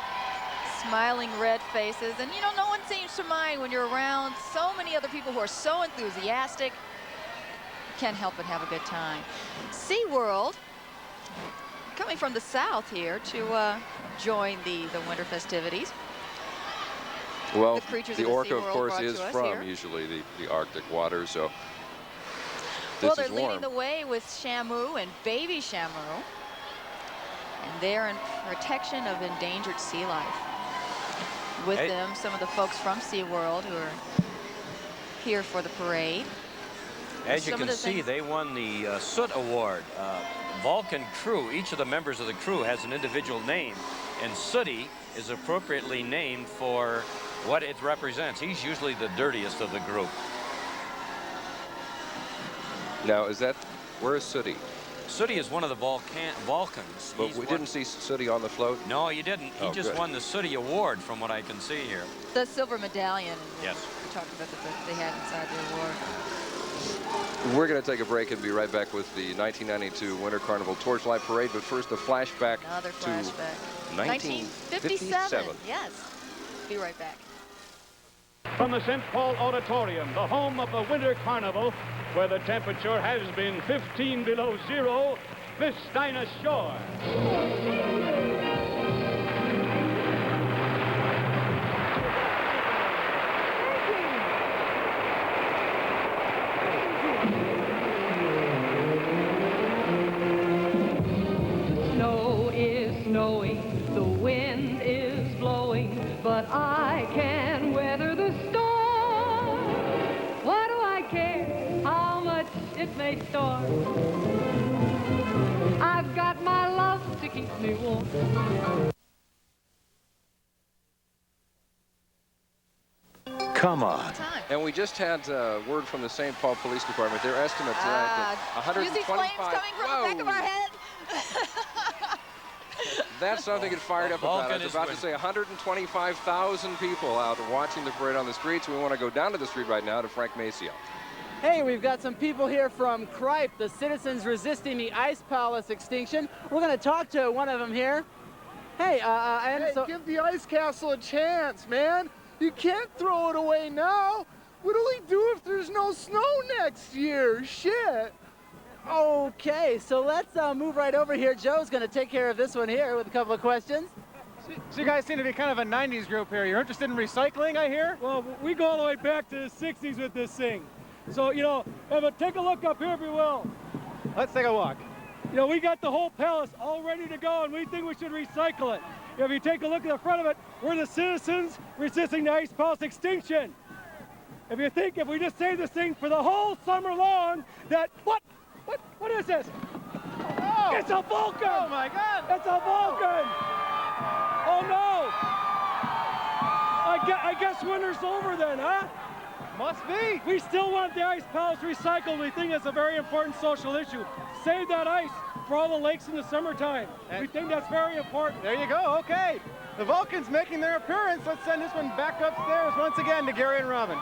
Smiling red faces, and you know, no one seems to mind when you're around so many other people who are so enthusiastic. You can't help but have a good time. SeaWorld coming from the south here to join the winter festivities. Well, the orca, of course, is to us from here. usually the Arctic waters, so Well, this they're is warm. leading the way with Shamu and baby Shamu, and they're in protection of endangered sea life. With them, some of the folks from SeaWorld who are here for the parade. As you can see, they won the Soot Award. Vulcan crew, each of the members of the crew has an individual name, and Sooty is appropriately named for what it represents. He's usually the dirtiest of the group. Now, where is Sooty? Sooty is one of the Vulcans. But we didn't see Sooty on the float? No, you didn't. He just good. won the Sooty Award from what I can see here. The silver medallion. Yes. We talked about that they had inside the award. We're going to take a break and be right back with the 1992 Winter Carnival Torchlight Parade, but first a flashback Another to flashback. 1957. Yes. Be right back. From the St. Paul Auditorium, the home of the Winter Carnival, where the temperature has been 15 below zero, Vistina Shore. Snow is snowing, the wind is blowing, but I can weather the storm. What do I care how much it may storm? I've got my love to keep me warm. Come on. And we just had word from the St. Paul Police Department. Their estimate tonight that You see flames 125. coming from the back of our head? That's something to get fired up about. I was about to say 125,000 people out watching the parade on the streets. We want to go down to the street right now to Frank Maciel. Hey, we've got some people here from CRIPE, the Citizens Resisting the Ice Palace Extinction. We're going to talk to one of them here. Hey, give the ice castle a chance, man. You can't throw it away now. What'll he do if there's no snow next year? Shit. Okay, so let's move right over here. Joe's going to take care of this one here with a couple of questions. So you guys seem to be kind of a 90s group here. You're interested in recycling, I hear? Well, we go all the way back to the 60s with this thing. So, you know, take a look up here if you will. Let's take a walk. You know, we got the whole palace all ready to go, and we think we should recycle it. You know, if you take a look at the front of it, we're the Citizens Resisting the Ice Palace Extinction. If you think if we just save this thing for the whole summer long, that, what is this? Oh, it's a Vulcan! Oh my God! It's a Vulcan! Oh no! I guess winter's over then, huh? Must be. We still want the ice palace recycled. We think it's a very important social issue. Save that ice for all the lakes in the summertime. We think that's very important. There you go, okay. The Vulcans making their appearance. Let's send this one back upstairs once again to Gary and Robin.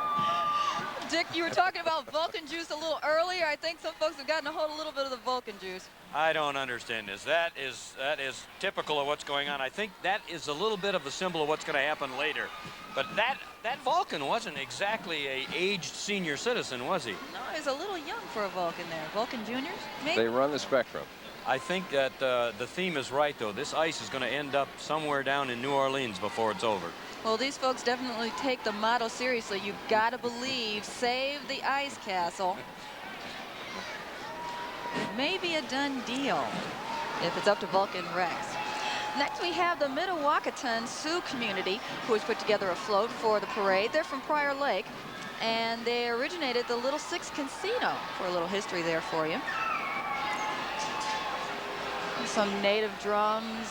Dick, you were talking about Vulcan juice a little earlier. I think some folks have gotten a hold of a little bit of the Vulcan juice. I don't understand this. That is typical of what's going on. I think that is a little bit of a symbol of what's going to happen later. But that Vulcan wasn't exactly a aged senior citizen, was he? No, he's a little young for a Vulcan there. Vulcan Juniors, maybe? They run the spectrum. I think that the theme is right, though. This ice is going to end up somewhere down in New Orleans before it's over. Well, these folks definitely take the motto seriously. You've got to believe, save the ice castle. Maybe a done deal if it's up to Vulcan Rex. Next, we have the Mdewakanton Sioux community, who has put together a float for the parade. They're from Prior Lake, and they originated the Little Six Casino. For a little history there for you. Some native drums.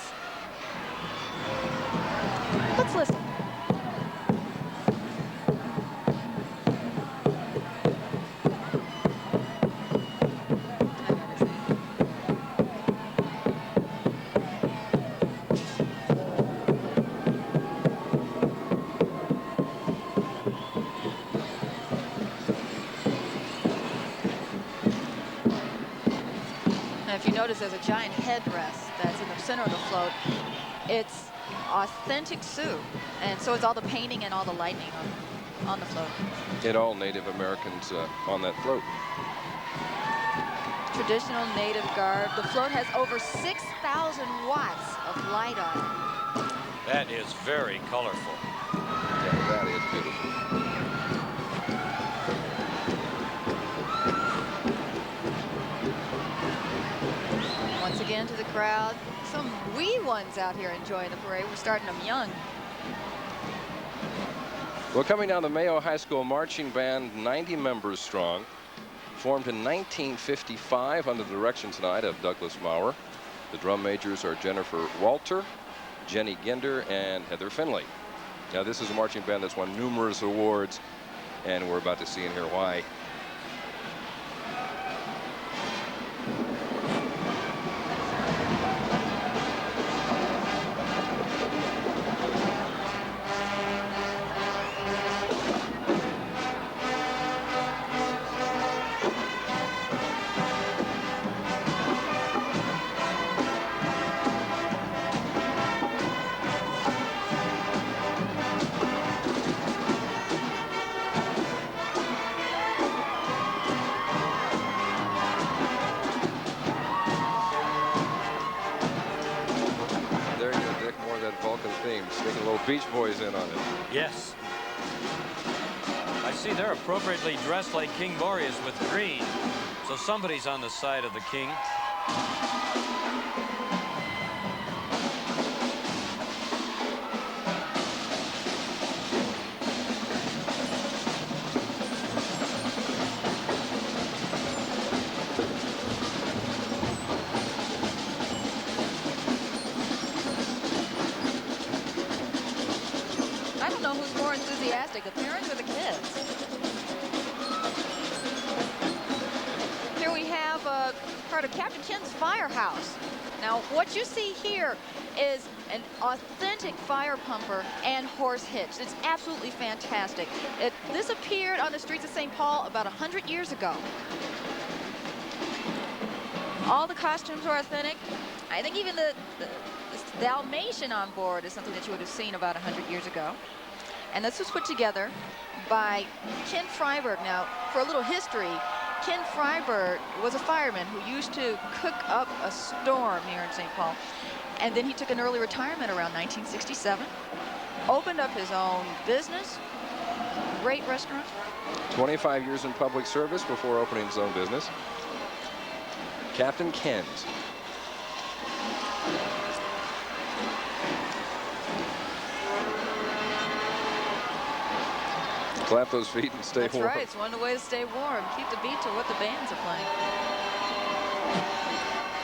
Let's listen. If you notice, there's a giant headrest that's in the center of the float. It's authentic Sioux, and so it's all the painting and all the lightning on the float. And all Native Americans on that float. Traditional Native garb. The float has over 6,000 watts of light on it. That is very colorful. Yeah, that is beautiful. Once again to the crowd. Some wee ones out here enjoying the parade. We're starting them young. Well, coming down the Mayo High School Marching Band, 90 members strong, formed in 1955 under the direction tonight of Douglas Maurer. The drum majors are Jennifer Walter, Jenny Ginder, and Heather Finley. Now, this is a marching band that's won numerous awards, and we're about to see and hear why. Beach Boys in on it. Yes. I see they're appropriately dressed like King Boreas with green. So somebody's on the side of the king. The parents or the kids? Here we have part of Captain Ken's firehouse. Now, what you see here is an authentic fire pumper and horse hitch. It's absolutely fantastic. This appeared on the streets of St. Paul about 100 years ago. All the costumes are authentic. I think even the Dalmatian on board is something that you would have seen about 100 years ago. And this was put together by Ken Freiberg. Now, for a little history, Ken Freiberg was a fireman who used to cook up a storm here in St. Paul. And then he took an early retirement around 1967, opened up his own business, great restaurant. 25 years in public service before opening his own business. Captain Ken's. Clap those feet and stay warm. That's right. It's one way to stay warm. Keep the beat to what the bands are playing.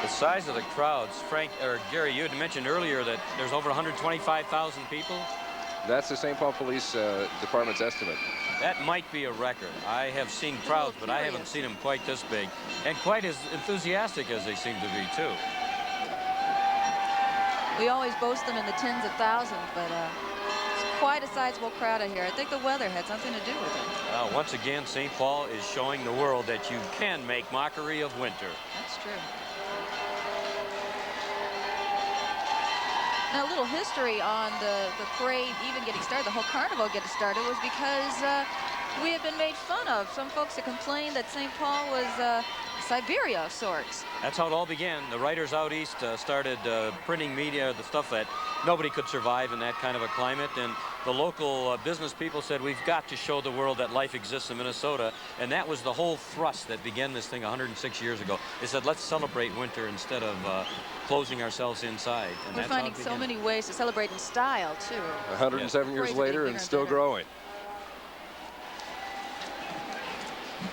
The size of the crowds, Frank or Gary, you had mentioned earlier that there's over 125,000 people. That's the St. Paul Police Department's estimate. That might be a record. I have seen crowds, but I haven't seen them quite this big and quite as enthusiastic as they seem to be, too. We always boast them in the tens of thousands, but quite a sizable crowd out here. I think the weather had something to do with it. Once again, St. Paul is showing the world that you can make mockery of winter. That's true. Now, a little history on the parade even getting started, the whole carnival getting started, was because we have been made fun of. Some folks have complained that St. Paul was Siberia of sorts. That's how it all began. The writers out east started printing media, the stuff that nobody could survive in that kind of a climate. And the local business people said, we've got to show the world that life exists in Minnesota. And that was the whole thrust that began this thing 106 years ago. They said, let's celebrate winter instead of closing ourselves inside. And we're finding so many ways to celebrate in style, too. 107 years later and still growing.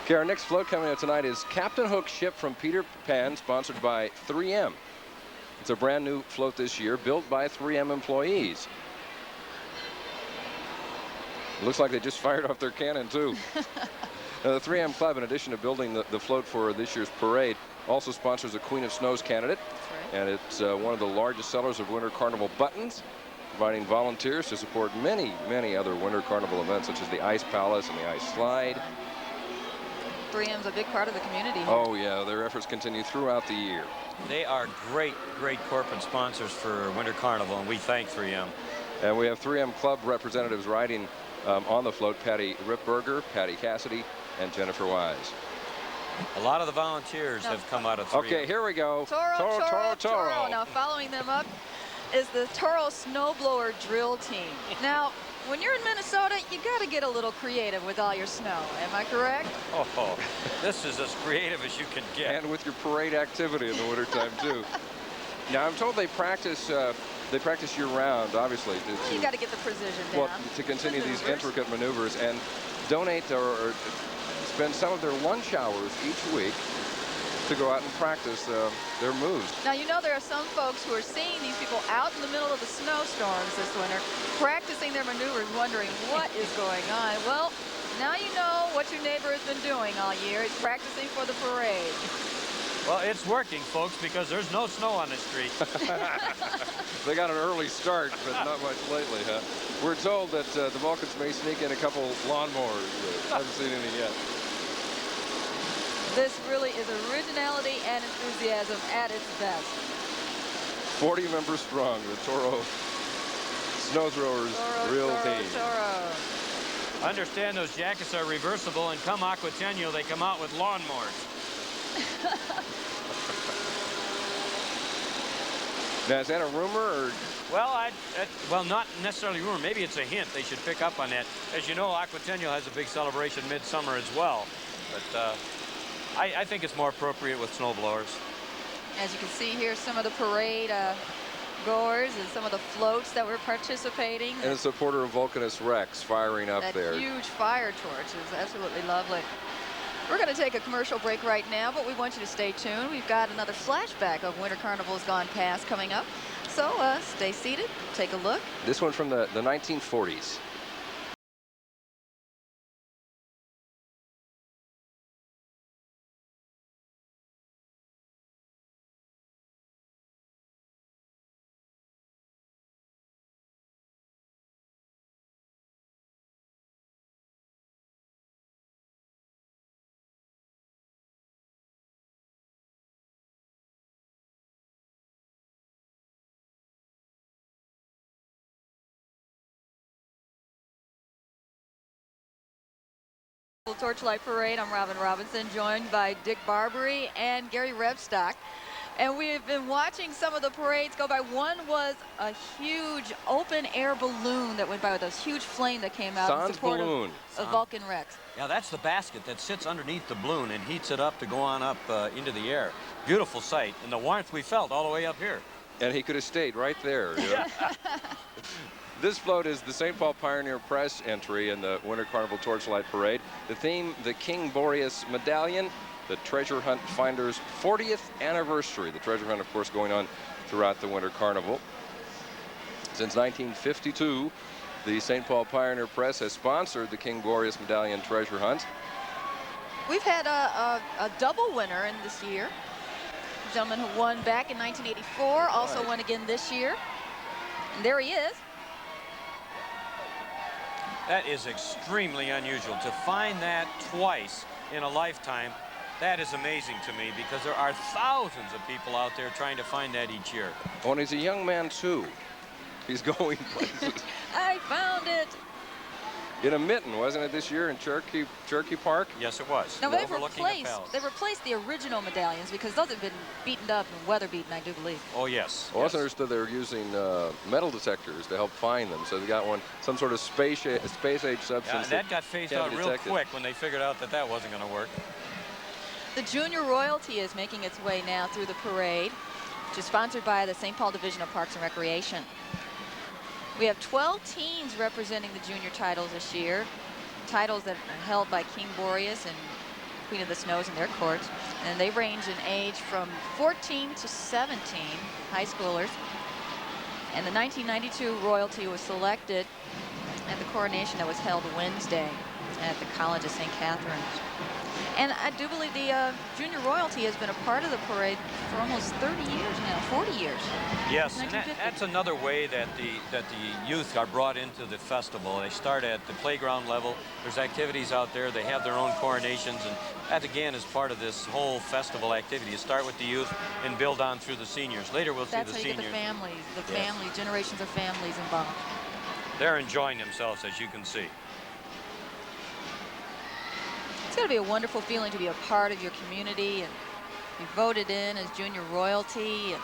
Okay, our next float coming up tonight is Captain Hook Ship from Peter Pan, sponsored by 3M. It's a brand new float this year, built by 3M employees. It looks like they just fired off their cannon, too. Now, the 3M Club, in addition to building the float for this year's parade, also sponsors a Queen of Snows candidate. Right. And it's one of the largest sellers of Winter Carnival buttons, providing volunteers to support many, many other Winter Carnival events, such as the Ice Palace and the Ice Slide. 3M's a big part of the community here. Oh, yeah, their efforts continue throughout the year. They are great, great corporate sponsors for Winter Carnival, and we thank 3M. And we have 3M Club representatives riding on the float: Patty Ripberger, Patty Cassidy, and Jennifer Wise. A lot of the volunteers have come out of 3M. Okay, here we go. Toro. Now, following them up is the Toro snowblower drill team. Now, when you're in Minnesota, you got to get a little creative with all your snow. Am I correct? Oh, this is as creative as you can get. And with your parade activity in the wintertime, too. Now, I'm told they practice year-round, obviously. You got to get the precision down. Well, to continue these intricate maneuvers and donate or spend some of their lunch hours each week to go out and practice their moves. Now, you know, there are some folks who are seeing these people out in the middle of the snowstorms this winter, practicing their maneuvers, wondering what is going on. Well, now you know what your neighbor has been doing all year. He's practicing for the parade. Well, it's working, folks, because there's no snow on the street. They got an early start, but not much lately, huh? We're told that the Vulcans may sneak in a couple lawnmowers. Haven't seen any yet. This really is originality and enthusiasm at its best. 40 members strong, the Toro Snow Throwers real team. Understand those jackets are reversible, and come Aquatennial, they come out with lawnmowers. Now, is that a rumor, or? Well, well, not necessarily rumor. Maybe it's a hint. They should pick up on that. As you know, Aquatennial has a big celebration midsummer as well. But I think it's more appropriate with snowblowers. As you can see here, some of the parade goers and some of the floats that were participating. And a supporter of Vulcanus Rex firing up there. That huge fire torch is absolutely lovely. We're going to take a commercial break right now, but we want you to stay tuned. We've got another flashback of Winter Carnivals Gone Past coming up. So stay seated, take a look. This one from the 1940s. Torchlight Parade. I'm Robin Robinson, joined by Dick Barbary and Gary Rebstock. And we have been watching some of the parades go by. One was a huge open-air balloon that went by with a huge flame that came out in support of Vulcan Rex. Yeah, that's the basket that sits underneath the balloon and heats it up to go on up into the air. Beautiful sight, and the warmth we felt all the way up here. And he could have stayed right there. You know? This float is the St. Paul Pioneer Press entry in the Winter Carnival Torchlight Parade. The theme, the King Boreas Medallion, the Treasure Hunt Finder's 40th anniversary. The treasure hunt, of course, going on throughout the Winter Carnival. Since 1952, the St. Paul Pioneer Press has sponsored the King Boreas Medallion Treasure Hunt. We've had a double winner in this year. A gentleman who won back in 1984, also won again this year. And there he is. That is extremely unusual. To find that twice in a lifetime, that is amazing to me, because there are thousands of people out there trying to find that each year. Oh, and he's a young man, too. He's going places. I found it. in a mitten, wasn't it, this year in Cherokee Park? Yes, it was. Now Overlooking the palace. they replaced the original medallions because those have been beaten up and weather beaten, I do believe. Oh, yes. Well, it's understood they're using metal detectors to help find them. So they got some sort of space age substance. Yeah, and that got phased out real detected. quick when they figured out that that wasn't going to work. The junior royalty is making its way now through the parade, which is sponsored by the St. Paul Division of Parks and Recreation. We have 12 teams representing the junior titles this year, titles that are held by King Boreas and Queen of the Snows in their courts, and they range in age from 14 to 17, high schoolers. And the 1992 royalty was selected at the coronation that was held Wednesday at the College of St. Catherine's. And I do believe the junior royalty has been a part of the parade for almost 30 years now, 40 years. Yes, and that's another way that the youth are brought into the festival. They start at the playground level. There's activities out there. They have their own coronations, and that again is part of this whole festival activity. You start with the youth and build on through the seniors. Later we'll see the seniors. That's how you get the families, generations of families involved. They're enjoying themselves, as you can see. It's got to be a wonderful feeling to be a part of your community and be voted in as junior royalty and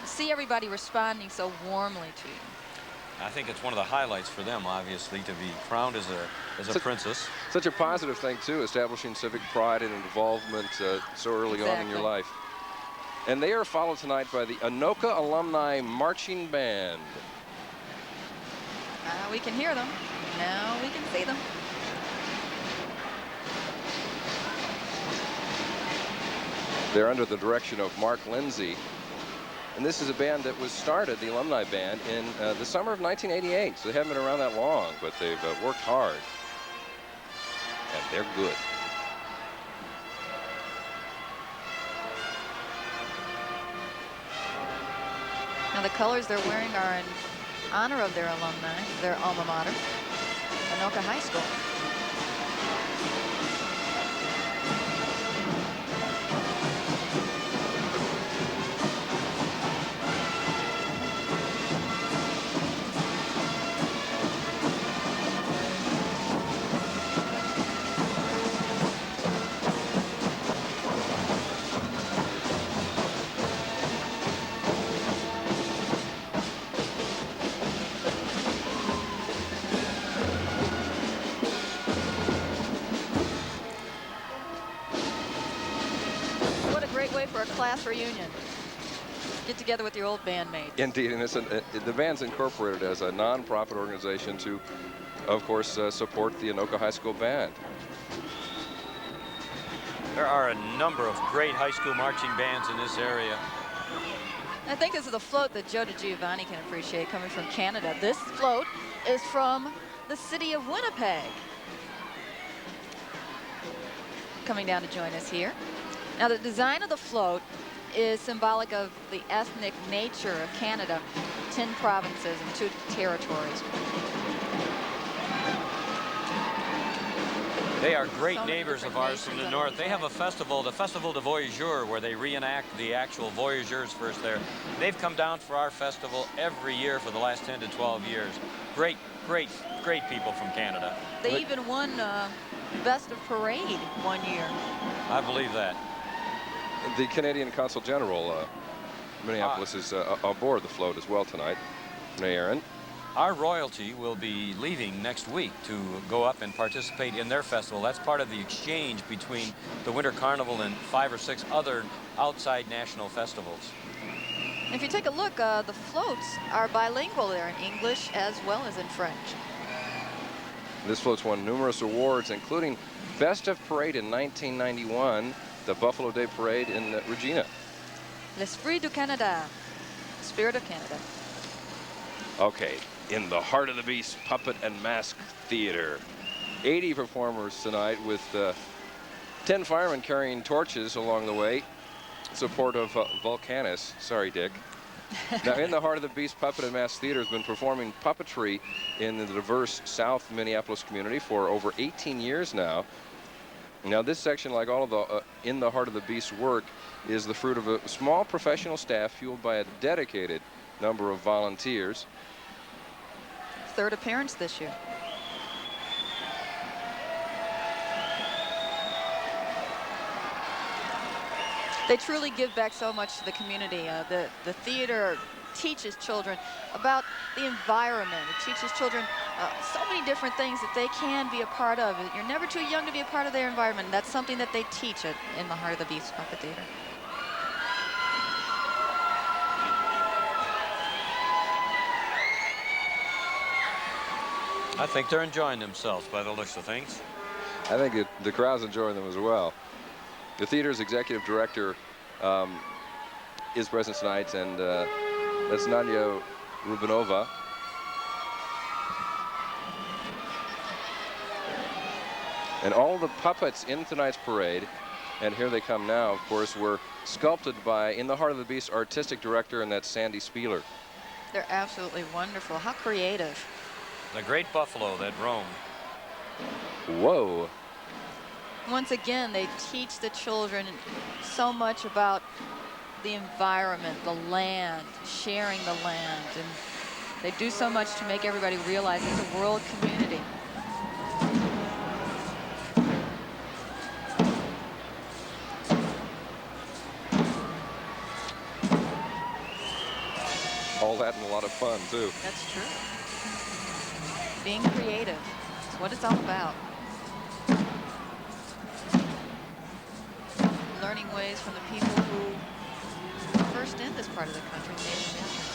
see everybody responding so warmly to you. I think it's one of the highlights for them, obviously, to be crowned as a princess. Such a positive thing, too, establishing civic pride and involvement so early on in your life. And they are followed tonight by the Anoka Alumni Marching Band. We can hear them. Now we can see them. They're under the direction of Mark Lindsay. And this is a band that was started, the alumni band, in the summer of 1988. So they haven't been around that long, but they've worked hard. And they're good. Now the colors they're wearing are in honor of their alumni, their alma mater, Anoka High School. For a class reunion. Get together with your old bandmates. Indeed, and the band's incorporated as a non-profit organization to, of course, support the Anoka High School Band. There are a number of great high school marching bands in this area. I think this is a float that Joe DiGiovanni can appreciate coming from Canada. This float is from the city of Winnipeg. Coming down to join us here. Now, the design of the float is symbolic of the ethnic nature of Canada, 10 provinces and 2 territories. They are great neighbors of ours from the north. They have a festival, the Festival de Voyageurs, where they reenact the actual voyageurs first there. They've come down for our festival every year for the last 10 to 12 years. Great, great, great people from Canada. They even won Best of Parade one year. I believe that. The Canadian Consul General, Minneapolis, is aboard the float as well tonight. Aaron. Our royalty will be leaving next week to go up and participate in their festival. That's part of the exchange between the Winter Carnival and 5 or 6 other outside national festivals. If you take a look, the floats are bilingual there in English as well as in French. This float's won numerous awards, including Best of Parade in 1991, the Buffalo Day Parade in Regina. L'Esprit du Canada, Spirit of Canada. Okay, in the Heart of the Beast Puppet and Mask Theater. 80 performers tonight with 10 firemen carrying torches along the way. Support of Volcanus. Sorry, Dick. Now, in the Heart of the Beast Puppet and Mask Theater has been performing puppetry in the diverse South Minneapolis community for over 18 years now. Now, this section, like all of the In the Heart of the Beast work, is the fruit of a small professional staff fueled by a dedicated number of volunteers. 3rd appearance this year. They truly give back so much to the community. The theater teaches children about the environment. It teaches children so many different things that they can be a part of. You're never too young to be a part of their environment. That's something that they teach in the Heart of the Beast Puppet Theater. I think they're enjoying themselves by the looks of things. I think the crowd's enjoying them as well. The theater's executive director is present tonight, and that's Nadia Rubinova. And all the puppets in tonight's parade, and here they come now, of course, were sculpted by, in the Heart of the Beast, artistic director, and that's Sandy Spieler. They're absolutely wonderful. How creative. The great buffalo that roamed. Whoa. Once again, they teach the children so much about the environment, the land, sharing the land, and they do so much to make everybody realize it's a world community. All that and a lot of fun, too. That's true. Being creative is what it's all about. Learning ways from the people who were first in this part of the country, Native Americans.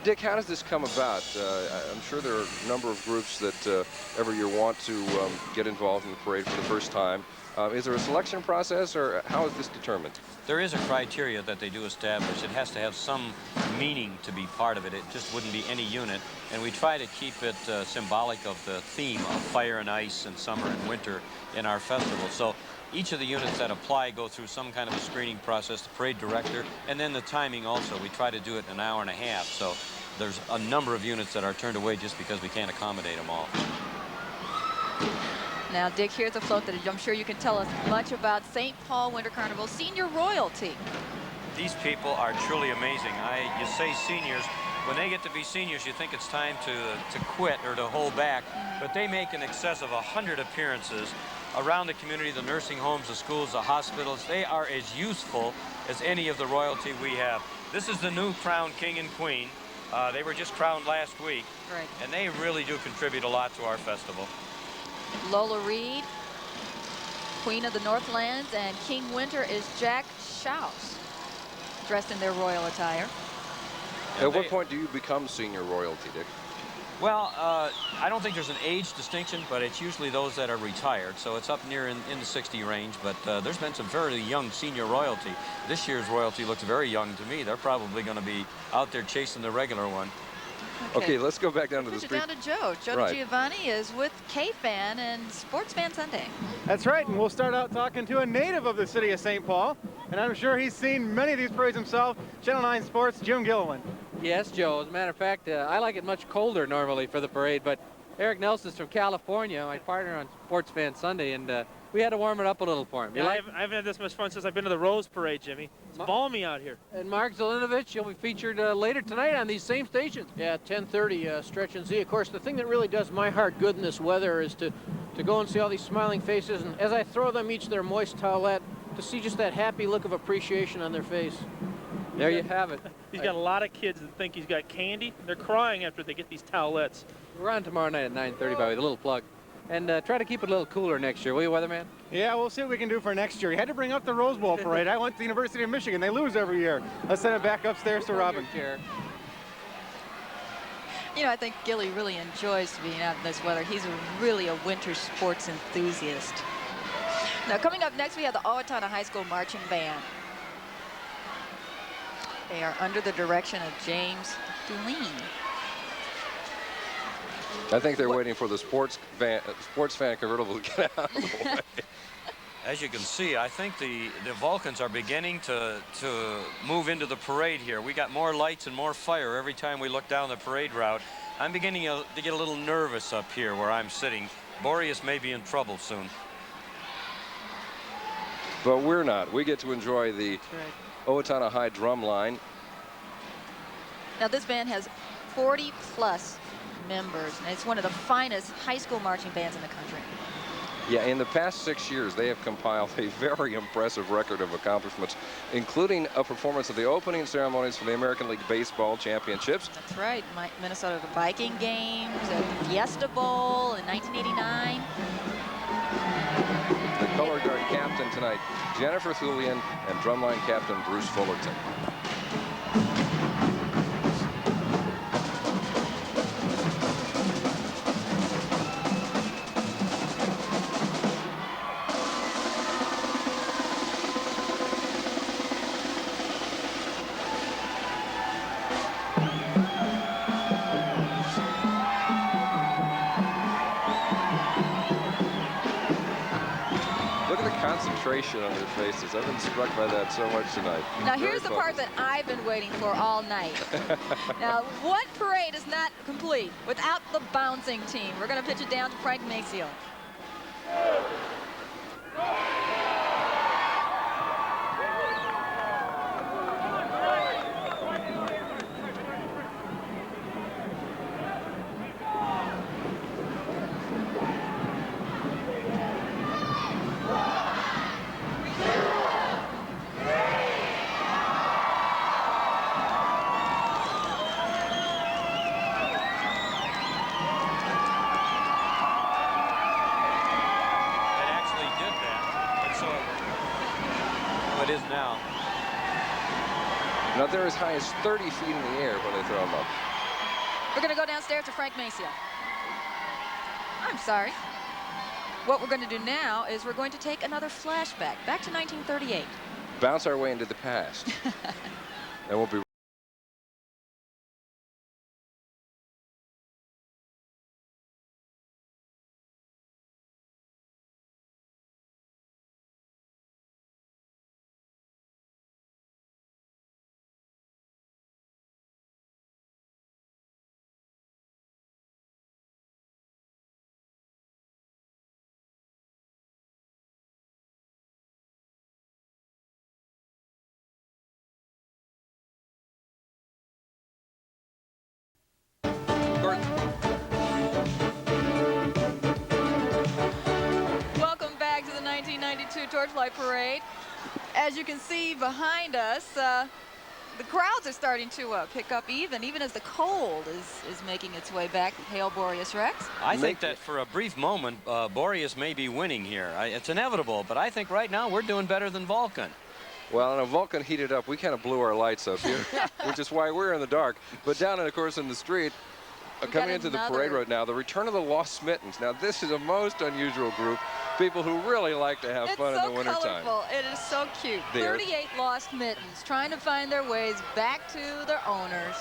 Dick, how does this come about? I'm sure there are a number of groups that every year want to get involved in the parade for the first time. Is there a selection process, or how is this determined? There is a criteria that they do establish. It has to have some meaning to be part of it. It just wouldn't be any unit. And we try to keep it symbolic of the theme of fire and ice and summer and winter in our festival. So each of the units that apply go through some kind of a screening process, the parade director, and then the timing also. We try to do it in an hour and a half. So there's a number of units that are turned away just because we can't accommodate them all. Now, Dick, here's a float that I'm sure you can tell us much about. St. Paul Winter Carnival Senior Royalty. These people are truly amazing. You say seniors. When they get to be seniors, you think it's time to quit or to hold back. But they make in excess of 100 appearances around the community, the nursing homes, the schools, the hospitals. They are as useful as any of the royalty we have. This is the new crowned king and queen. They were just crowned last week. Right. And they really do contribute a lot to our festival. Lola Reed, Queen of the Northlands, and King Winter is Jack Schaus, dressed in their royal attire. At what point do you become senior royalty, Dick? Well, I don't think there's an age distinction, but it's usually those that are retired. So it's up near in the 60 range, but there's been some very young senior royalty. This year's royalty looks very young to me. They're probably going to be out there chasing the regular one. Okay, let's go back down to the street. Down to Joe. Joe Right. Giovanni is with K-Fan and Sports Fan Sunday. That's right, and we'll start out talking to a native of the city of St. Paul, and I'm sure he's seen many of these parades himself. Channel 9 Sports, Jim Gilliland. Yes, Joe. As a matter of fact, I like it much colder normally for the parade, but Eric Nelson's from California, my partner on Sports Fan Sunday, and we had to warm it up a little for him. Yeah, I haven't had this much fun since I've been to the Rose Parade, Jimmy. It's balmy out here. And Mark Zelinovich, you'll be featured later tonight on these same stations. Yeah, 10:30, Stretch and Z. Of course, the thing that really does my heart good in this weather is to go and see all these smiling faces, and as I throw them each their moist towelette, to see just that happy look of appreciation on their face. There you have it. He's got a lot of kids that think he's got candy. They're crying after they get these towelettes. We're on tomorrow night at 9:30, by the way, a little plug. And try to keep it a little cooler next year, will you, Weatherman? Yeah, we'll see what we can do for next year. You had to bring up the Rose Bowl parade. I went to the University of Michigan. They lose every year. Let's send it back upstairs to Robyne. You know, I think Gilly really enjoys being out in this weather. He's really a winter sports enthusiast. Now, coming up next, we have the Owatonna High School Marching Band. They are under the direction of James Dulene. I think they're waiting for the sports fan convertible to get out of the way. As you can see, I think the Vulcans are beginning to move into the parade here. We got more lights and more fire every time we look down the parade route. I'm beginning to get a little nervous up here where I'm sitting. Boreas may be in trouble soon. But we're not. We get to enjoy the Owatonna High drum line. Now, this band has 40+ members, and it's one of the finest high school marching bands in the country. Yeah, in the past 6 years, they have compiled a very impressive record of accomplishments, including a performance of the opening ceremonies for the American League Baseball Championships. That's right. Minnesota Viking games, the Fiesta Bowl in 1989. The color guard captain tonight, Jennifer Thulian, and drumline captain Bruce Fullerton. Concentration on their faces. I've been struck by that so much tonight. Now, here's the part that I've been waiting for all night. Now, what parade is not complete without the bouncing team? We're going to pitch it down to Frank Maceo. Now they're as high as 30 feet in the air when they throw them up. We're going to go downstairs to Frank Maceo. I'm sorry. What we're going to do now is we're going to take another flashback back to 1938. Bounce our way into the past. And we'll be Welcome back to the 1992 Torchlight Parade. As you can see behind us, the crowds are starting to pick up even as the cold is making its way back. Hail Boreas Rex. I think that for a brief moment, Boreas may be winning here. It's inevitable, but I think right now we're doing better than Vulcan. Well, and a Vulcan heated up, we kind of blew our lights up here, which is why we're in the dark. But down, of course, in the street, coming into the parade right now, the return of the Lost Mittens. Now, this is a most unusual group. People who really like to have fun in the wintertime. It is so cute. 38 Lost Mittens trying to find their ways back to their owners.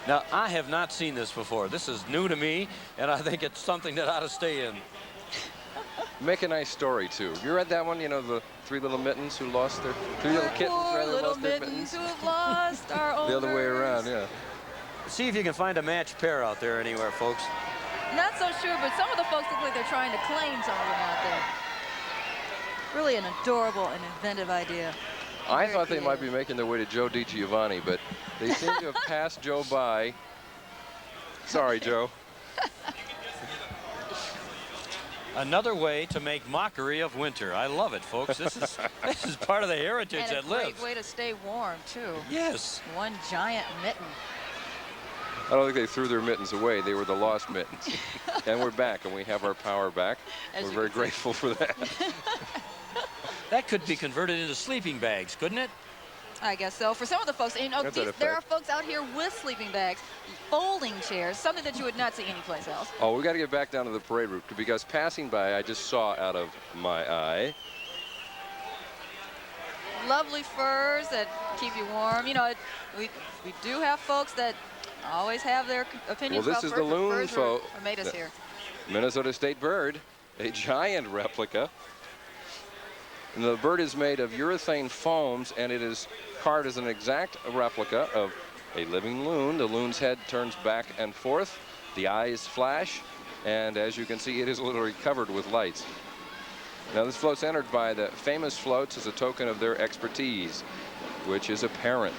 Now, I have not seen this before. This is new to me, and I think it's something that ought to stay in. Make a nice story, too. You read that one? You know, the three little mittens who lost their... Three little kittens, rather, little lost their mittens. who have lost our owners. The other way around, yeah. See if you can find a matched pair out there anywhere, folks. Not so sure, but some of the folks look like they're trying to claim some of them out there. Really an adorable and inventive idea. I thought they might be making their way to Joe DiGiovanni, but they seem to have passed Joe by. Sorry, Joe. Another way to make mockery of winter. I love it, folks. This is part of the heritage and that lives. a great way to stay warm, too. Yes. One giant mitten. I don't think they threw their mittens away. They were the lost mittens. And we're back, and we have our power back. We're very grateful for that. That could be converted into sleeping bags, couldn't it? I guess so. For some of the folks, you know, there are folks out here with sleeping bags, folding chairs, something that you would not see anyplace else. Oh, we got to get back down to the parade route, because passing by, I just saw out of my eye. Lovely furs that keep you warm. You know, we do have folks that always have their opinions well, about this is the loon, folks made us here. Minnesota State bird, a giant replica. And the bird is made of urethane foams, and it is carved as an exact replica of a living loon. The loon's head turns back and forth. The eyes flash, and as you can see, it is literally covered with lights. Now, this float's entered by the Famous Floats as a token of their expertise, which is apparent.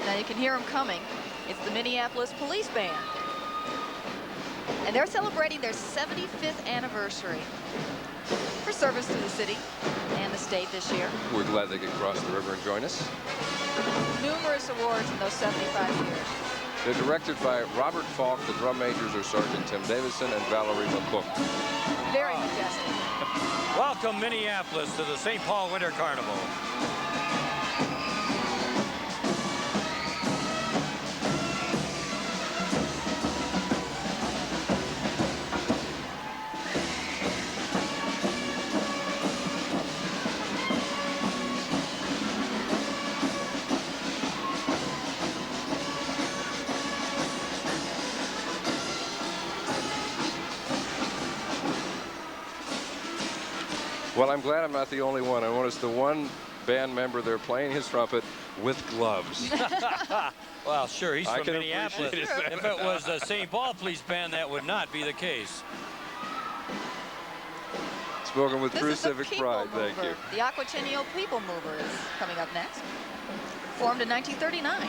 Now you can hear them coming. It's the Minneapolis Police Band. And they're celebrating their 75th anniversary for service to the city and the state this year. We're glad they could cross the river and join us. Numerous awards in those 75 years. They're directed by Robert Falk. The drum majors are Sergeant Tim Davison and Valerie McCook. Very majestic. Welcome, Minneapolis, to the St. Paul Winter Carnival. Well, I'm glad I'm not the only one. I noticed the one band member there playing his trumpet with gloves. Well, sure, he's I from can Minneapolis. appreciate it. If it was the St. Paul Police Band, that would not be the case. Spoken with This true is the civic People pride. Thank Mover. you. The Aquatennial People Mover is coming up next. Formed in 1939.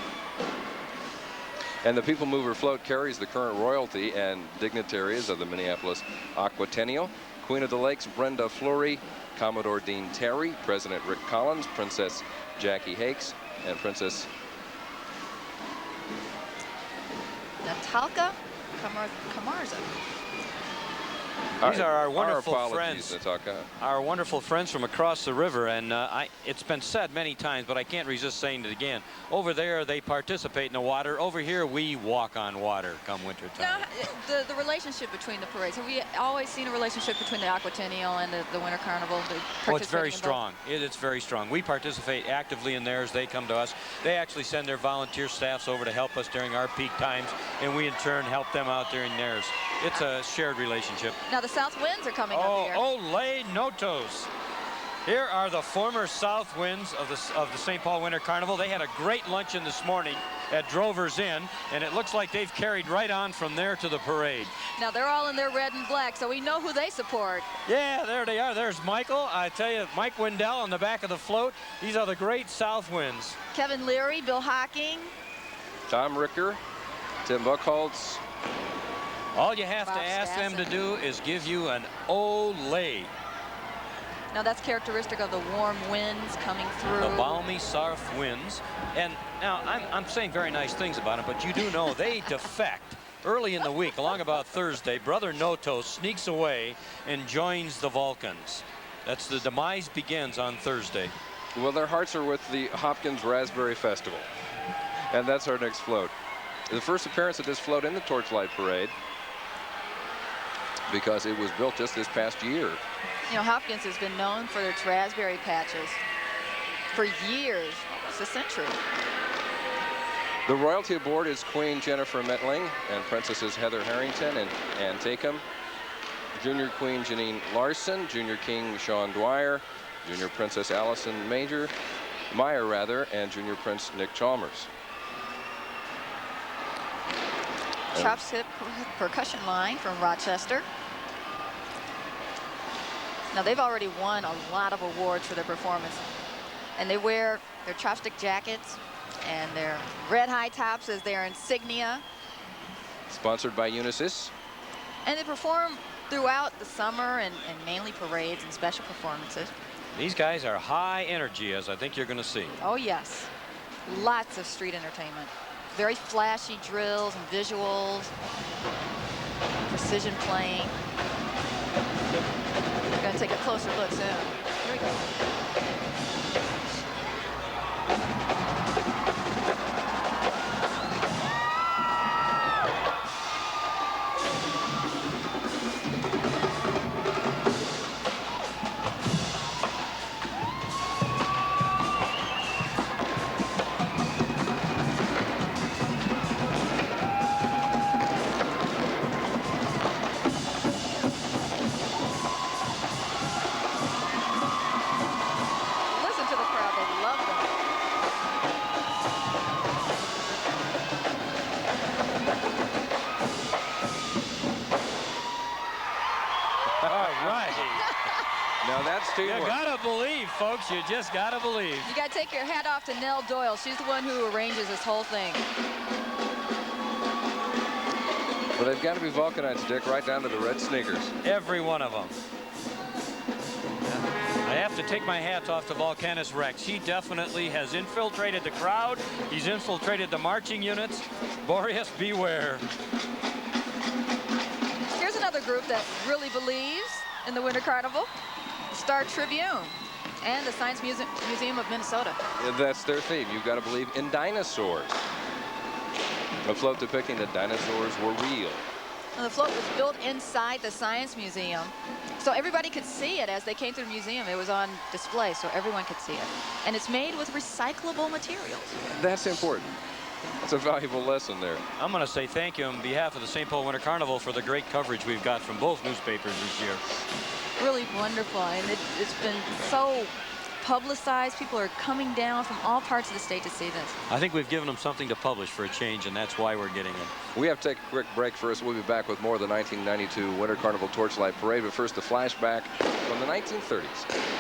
And the People Mover float carries the current royalty and dignitaries of the Minneapolis Aquatennial. Queen of the Lakes Brenda Fleury, Commodore Dean Terry, President Rick Collins, Princess Jackie Hakes, and Princess Natalka Kamarza. These are our wonderful apologies, friends. Natalka. Our wonderful friends from across the river, and it's been said many times, but I can't resist saying it again. Over there, they participate in the water. Over here, we walk on water come winter time. Now, the relationship between the parades, have we always seen a relationship between the Aquatennial and the Winter Carnival? Oh, it's very strong. It's very strong. We participate actively in theirs. They come to us. They actually send their volunteer staffs over to help us during our peak times, and we in turn help them out during theirs. It's a shared relationship. Now the South Winds are coming up here. Ole Notos. Here are the former South Winds of the St. Paul Winter Carnival. They had a great luncheon this morning at Drover's Inn, and it looks like they've carried right on from there to the parade. Now they're all in their red and black, so we know who they support. Yeah, there they are. There's Michael. I tell you, Mike Wendell on the back of the float. These are the great South Winds. Kevin Leary, Bill Hocking. Tom Ricker, Tim Buchholz. All you have Bob to ask them to Stassen. do is give you an ole. Now that's characteristic of the warm winds coming through. The balmy south winds. And now I'm saying very nice things about them, but you do know they defect early in the week. Along about Thursday, Brother Noto sneaks away and joins the Vulcans. That's the demise begins on Thursday. Well, their hearts are with the Hopkins Raspberry Festival. And that's our next float. The first appearance of this float in the Torchlight Parade, because it was built just this past year. You know, Hopkins has been known for its raspberry patches for years, almost a century. The royalty aboard is Queen Jennifer Metling and Princesses Heather Harrington and Ann Takem, Junior Queen Janine Larson, Junior King Sean Dwyer, Junior Princess Allison Meyer, and Junior Prince Nick Chalmers. Chopstick percussion line from Rochester. Now they've already won a lot of awards for their performance, and they wear their chopstick jackets and their red high tops as their insignia. Sponsored by Unisys. And they perform throughout the summer and mainly parades and special performances. These guys are high energy, as I think you're going to see. Oh yes, lots of street entertainment. Very flashy drills and visuals, precision playing. We're going to take a closer look soon. Here we go. teamwork. You gotta believe, folks. You just gotta believe. You got to take your hat off to Nell Doyle. She's the one who arranges this whole thing. Well, they've got to be vulcanized, Dick, right down to the red sneakers. Every one of them. I have to take my hats off to Volcanus Rex. He definitely has infiltrated the crowd. He's infiltrated the marching units. Boreas, beware. Here's another group that really believes in the Winter Carnival. The Star Tribune and the Science Museum of Minnesota. That's their theme. You've got to believe in dinosaurs. A float depicting that dinosaurs were real. And the float was built inside the Science Museum, so everybody could see it as they came through the museum. It was on display, so everyone could see it. And it's made with recyclable materials. That's important. It's a valuable lesson there. I'm going to say thank you on behalf of the St. Paul Winter Carnival for the great coverage we've got from both newspapers this year. Really wonderful, and it's been so publicized. People are coming down from all parts of the state to see this. I think we've given them something to publish for a change, and that's why we're getting it. We have to take a quick break first. We'll be back with more of the 1992 Winter Carnival Torchlight Parade, but first a flashback from the 1930s.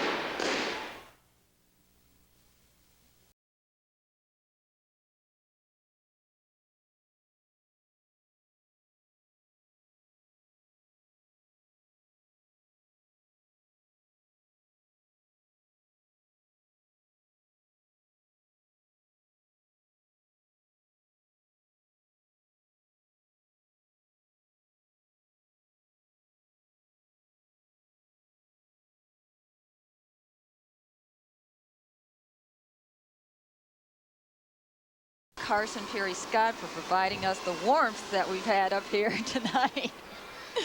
Carson Perry Scott for providing us the warmth that we've had up here tonight.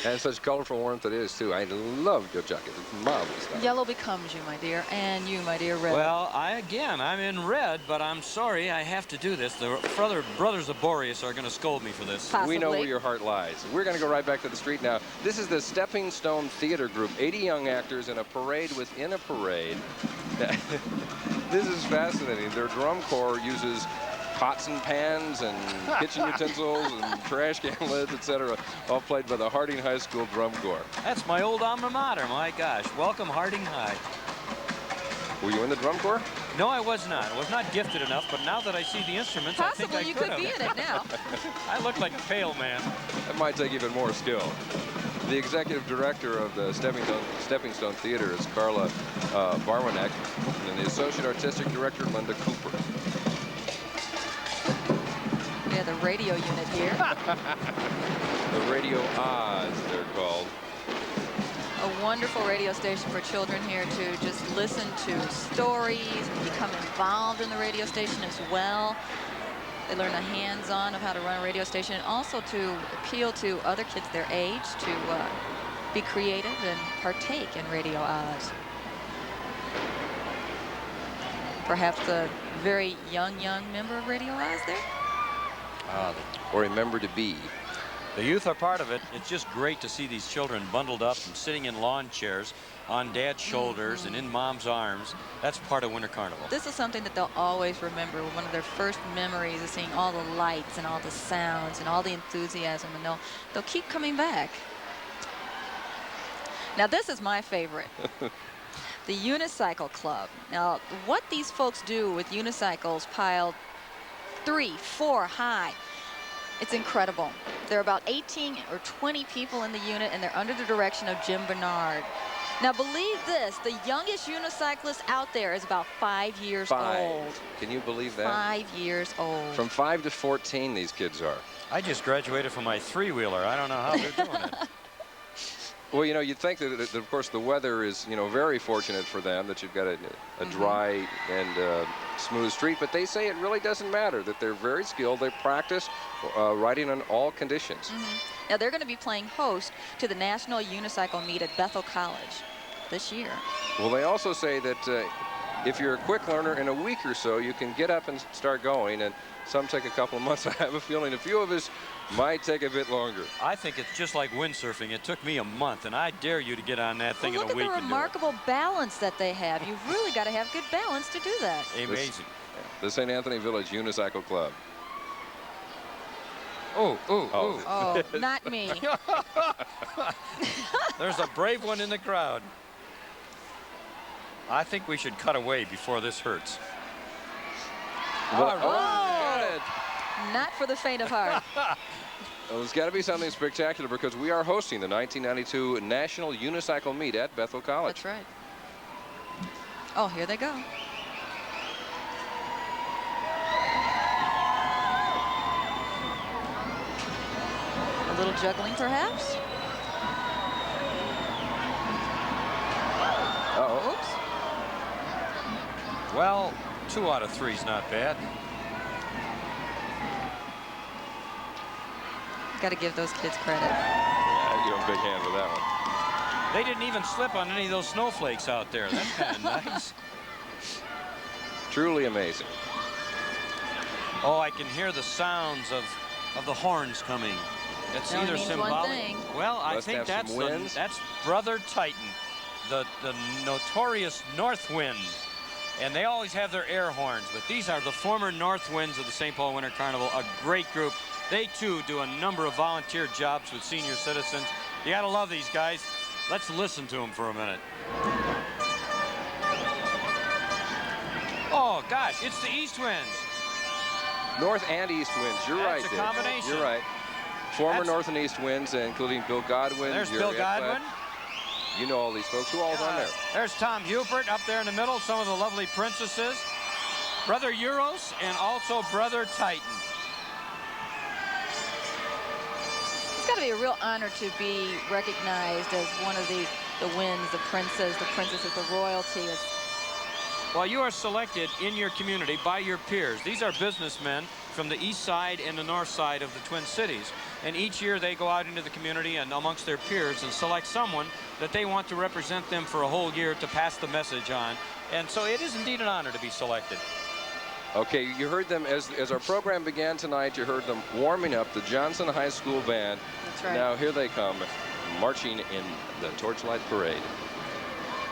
And such colorful warmth it is, too. I love your jacket. It's marvelous stuff. Yellow becomes you, my dear, and you, my dear, red. Well, I'm in red, but I'm sorry I have to do this. The brothers of Boreas are going to scold me for this. We know where your heart lies. We're going to go right back to the street now. This is the Stepping Stone Theater Group, 80 young actors in a parade within a parade. This is fascinating. Their drum corps uses pots and pans and kitchen utensils and trash can lids, etc., all played by the Harding High School Drum Corps. That's my old alma mater, my gosh. Welcome, Harding High. Were you in the drum corps? No, I was not. I was not gifted enough, but now that I see the instruments, I think I you could be have. in it now. I look like a pale man. That might take even more skill. The executive director of the Stepping Stone Theater is Carla Barwanek, and the associate artistic director, Linda Cooper. Yeah, the radio unit here. The Radio Oz, they're called. A wonderful radio station for children here to just listen to stories and become involved in the radio station as well. They learn the hands-on of how to run a radio station, and also to appeal to other kids their age to be creative and partake in Radio Oz. Perhaps a very young member of Radio Oz there? Or a member to be. The youth are part of it. It's just great to see these children bundled up and sitting in lawn chairs on Dad's shoulders and in Mom's arms. That's part of Winter Carnival. This is something that they'll always remember. One of their first memories is seeing all the lights and all the sounds and all the enthusiasm, and they'll keep coming back. Now this is my favorite. The Unicycle Club. Now what these folks do with unicycles piled 3, 4 high, it's incredible. There are about 18 or 20 people in the unit, and they're under the direction of Jim Bernard. Now believe this, the youngest unicyclist out there is about 5 years old. Can you believe that? 5 years old. From 5 to 14 these kids are. I just graduated from my 3-wheeler. I don't know how they're doing it. Well, you know, you'd think that, of course, the weather is, you know, very fortunate for them, that you've got a dry and smooth street, but they say it really doesn't matter, that they're very skilled. They practice riding on all conditions. Now they're going to be playing host to the National Unicycle Meet at Bethel College this year. Well, they also say that if you're a quick learner, in a week or so, you can get up and start going, and some take a couple of months. I have a feeling a few of us might take a bit longer. I think it's just like windsurfing. It took me a month, and I dare you to get on that thing in a week. Look at the remarkable balance that they have. You've really got to have good balance to do that. Amazing. The St. Anthony Village Unicycle Club. Oh, not me. There's a brave one in the crowd. I think we should cut away before this hurts. Well, got it. Not for the faint of heart. Well, there's got to be something spectacular because we are hosting the 1992 National Unicycle Meet at Bethel College. That's right. Oh, here they go. A little juggling, perhaps? Uh-oh. Oops. Well, 2 out of 3 is not bad. Got to give those kids credit. Yeah, I'd give them a big hand for that one. They didn't even slip on any of those snowflakes out there. That's kind of nice. Truly amazing. Oh, I can hear the sounds of the horns coming. That's That either means one symbolic. thing. Well, I Must think have some winds. that's Brother Titan, the notorious North Wind. And they always have their air horns, but these are the former North Winds of the St. Paul Winter Carnival, a great group. They, too, do a number of volunteer jobs with senior citizens. You got to love these guys. Let's listen to them for a minute. Oh, gosh, it's the East Winds. North and East Winds. You're right, That's a Dick. combination. You're right. Former North and East Winds, including Bill Godwin. There's Jerry Bill Godwin. You know all these folks. Who all's on there? There's Tom Hubert up there in the middle, some of the lovely princesses. Brother Euros and also Brother Titan. It's got to be a real honor to be recognized as one of the winds, the princesses, the royalty. Well, you are selected in your community by your peers. These are businessmen from the east side and the north side of the Twin Cities. And each year they go out into the community and amongst their peers and select someone that they want to represent them for a whole year to pass the message on. And so it is indeed an honor to be selected. Okay, you heard them as our program began tonight. You heard them warming up the Johnson High School band. That's right. Now here they come, marching in the Torchlight Parade.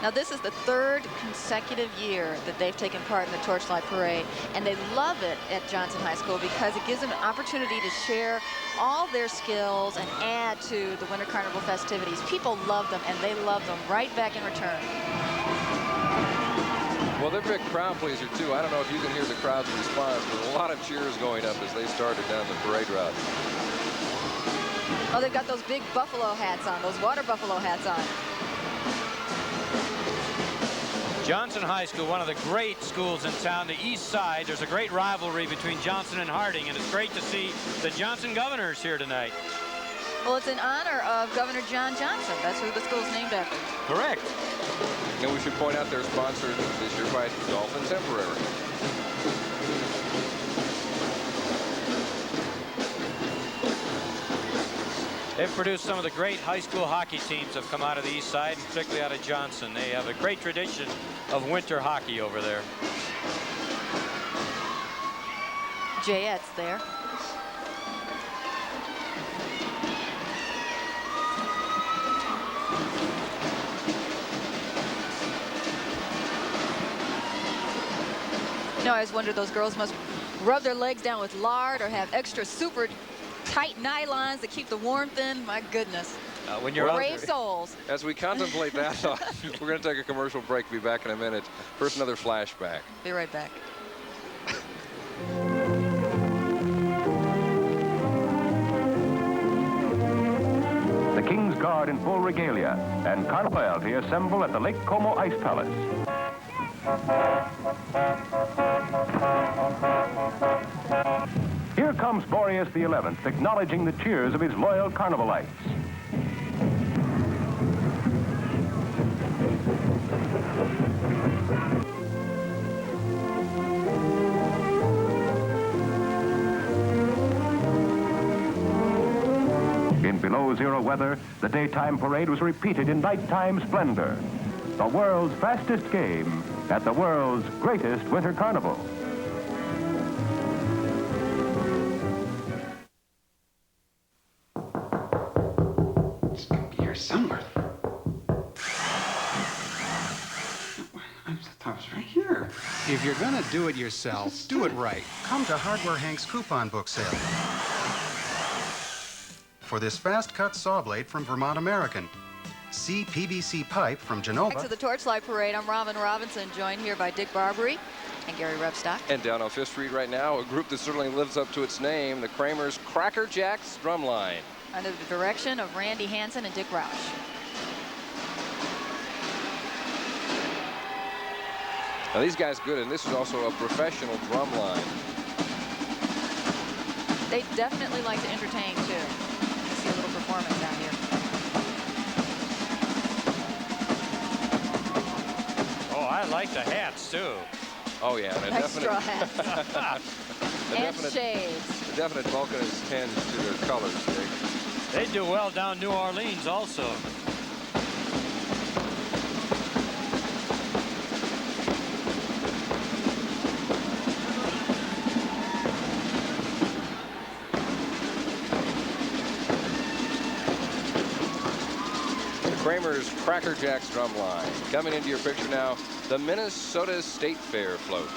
Now, this is the 3rd consecutive year that they've taken part in the Torchlight Parade, and they love it at Johnson High School because it gives them an opportunity to share all their skills and add to the Winter Carnival festivities. People love them, and they love them right back in return. Well, they're a big crowd pleaser, too. I don't know if you can hear the crowd's response, but a lot of cheers going up as they started down the parade route. Oh, they've got those big buffalo hats on, those water buffalo hats on. Johnson High School, one of the great schools in town, the east side. There's a great rivalry between Johnson and Harding, and it's great to see the Johnson Governors here tonight. Well, it's in honor of Governor John Johnson. That's who the school's named after. Correct. And we should point out they're sponsored this year by Dolphin Temporary. They've produced some of the great high school hockey teams have come out of the east side, and particularly out of Johnson. They have a great tradition of winter hockey over there. Jayette's there. No, I always wondered those girls must rub their legs down with lard or have extra super tight nylons to keep the warmth in. My goodness. When you're brave souls. As we contemplate that thought, we're going to take a commercial break. Be back in a minute. First, another flashback. Be right back. The King's Guard in full regalia and Carnival assemble at the Lake Como Ice Palace. Here comes Boreas the 11th, acknowledging the cheers of his loyal Carnivalites. In below-zero weather, the daytime parade was repeated in nighttime splendor. The world's fastest game at the world's greatest winter carnival. It's gonna be here somewhere. I thought it was right here. If you're gonna do it yourself, do it right. Come to Hardware Hank's coupon book sale. For this fast-cut saw blade from Vermont American. See PVC pipe from Genova. Back to the Torchlight Parade. I'm Robin Robinson, joined here by Dick Barbary and Gary Rebstock. And down on 5th Street right now, a group that certainly lives up to its name, the Kramer's Cracker Jacks Drumline. Under the direction of Randy Hansen and Dick Roush. Now these guys good, and this is also a professional drum line. They definitely like to entertain too. You see a little performance out here. Oh, I like the hats too. Oh yeah, and a Nice straw definite, hats. a And definite, shades. a definite Vulcanist tinge to their colors, Dick. They do well down New Orleans also. Kramer's Cracker Jacks Drumline. Coming into your picture now, the Minnesota State Fair float.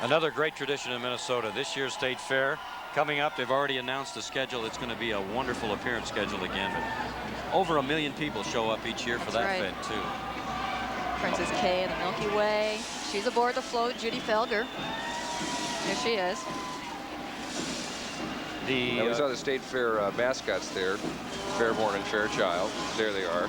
Another great tradition in Minnesota. This year's State Fair coming up. They've already announced the schedule. It's going to be a wonderful appearance schedule again. But over 1 million people show up each year for that right. event too. Princess Kay and the Milky Way. She's aboard the float. Judy Felger. Here she is. Now we saw the State Fair mascots there, Fairborn and Fairchild. There they are.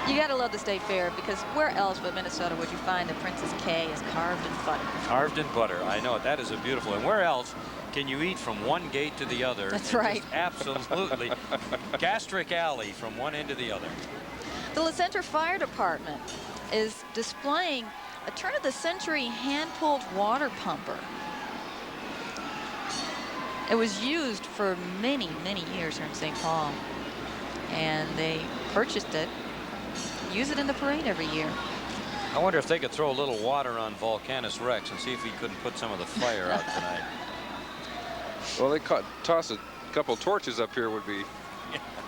You gotta love the State Fair, because where else but Minnesota would you find the Princess Kay is carved in butter? Carved in butter. I know, that is a beautiful. And where else can you eat from one gate to the other? That's right. Just absolutely. Gastric alley from one end to the other. The La Center Fire Department is displaying a turn-of-the-century hand-pulled water pumper. It was used for many, many years here in St. Paul. And they purchased it, use it in the parade every year. I wonder if they could throw a little water on Volcanus Rex and see if he couldn't put some of the fire out tonight. Well, they toss a couple torches up here would be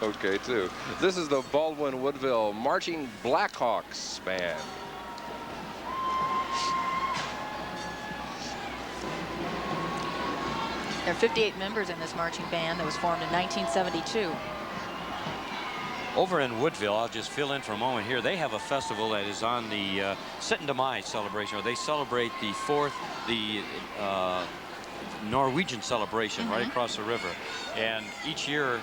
okay, too. This is the Baldwin Woodville Marching Blackhawks Band. There are 58 members in this marching band that was formed in 1972. Over in Woodville, I'll just fill in for a moment here. They have a festival that is on the Sitten Mai celebration, where they celebrate the Norwegian celebration right across the river. And each year,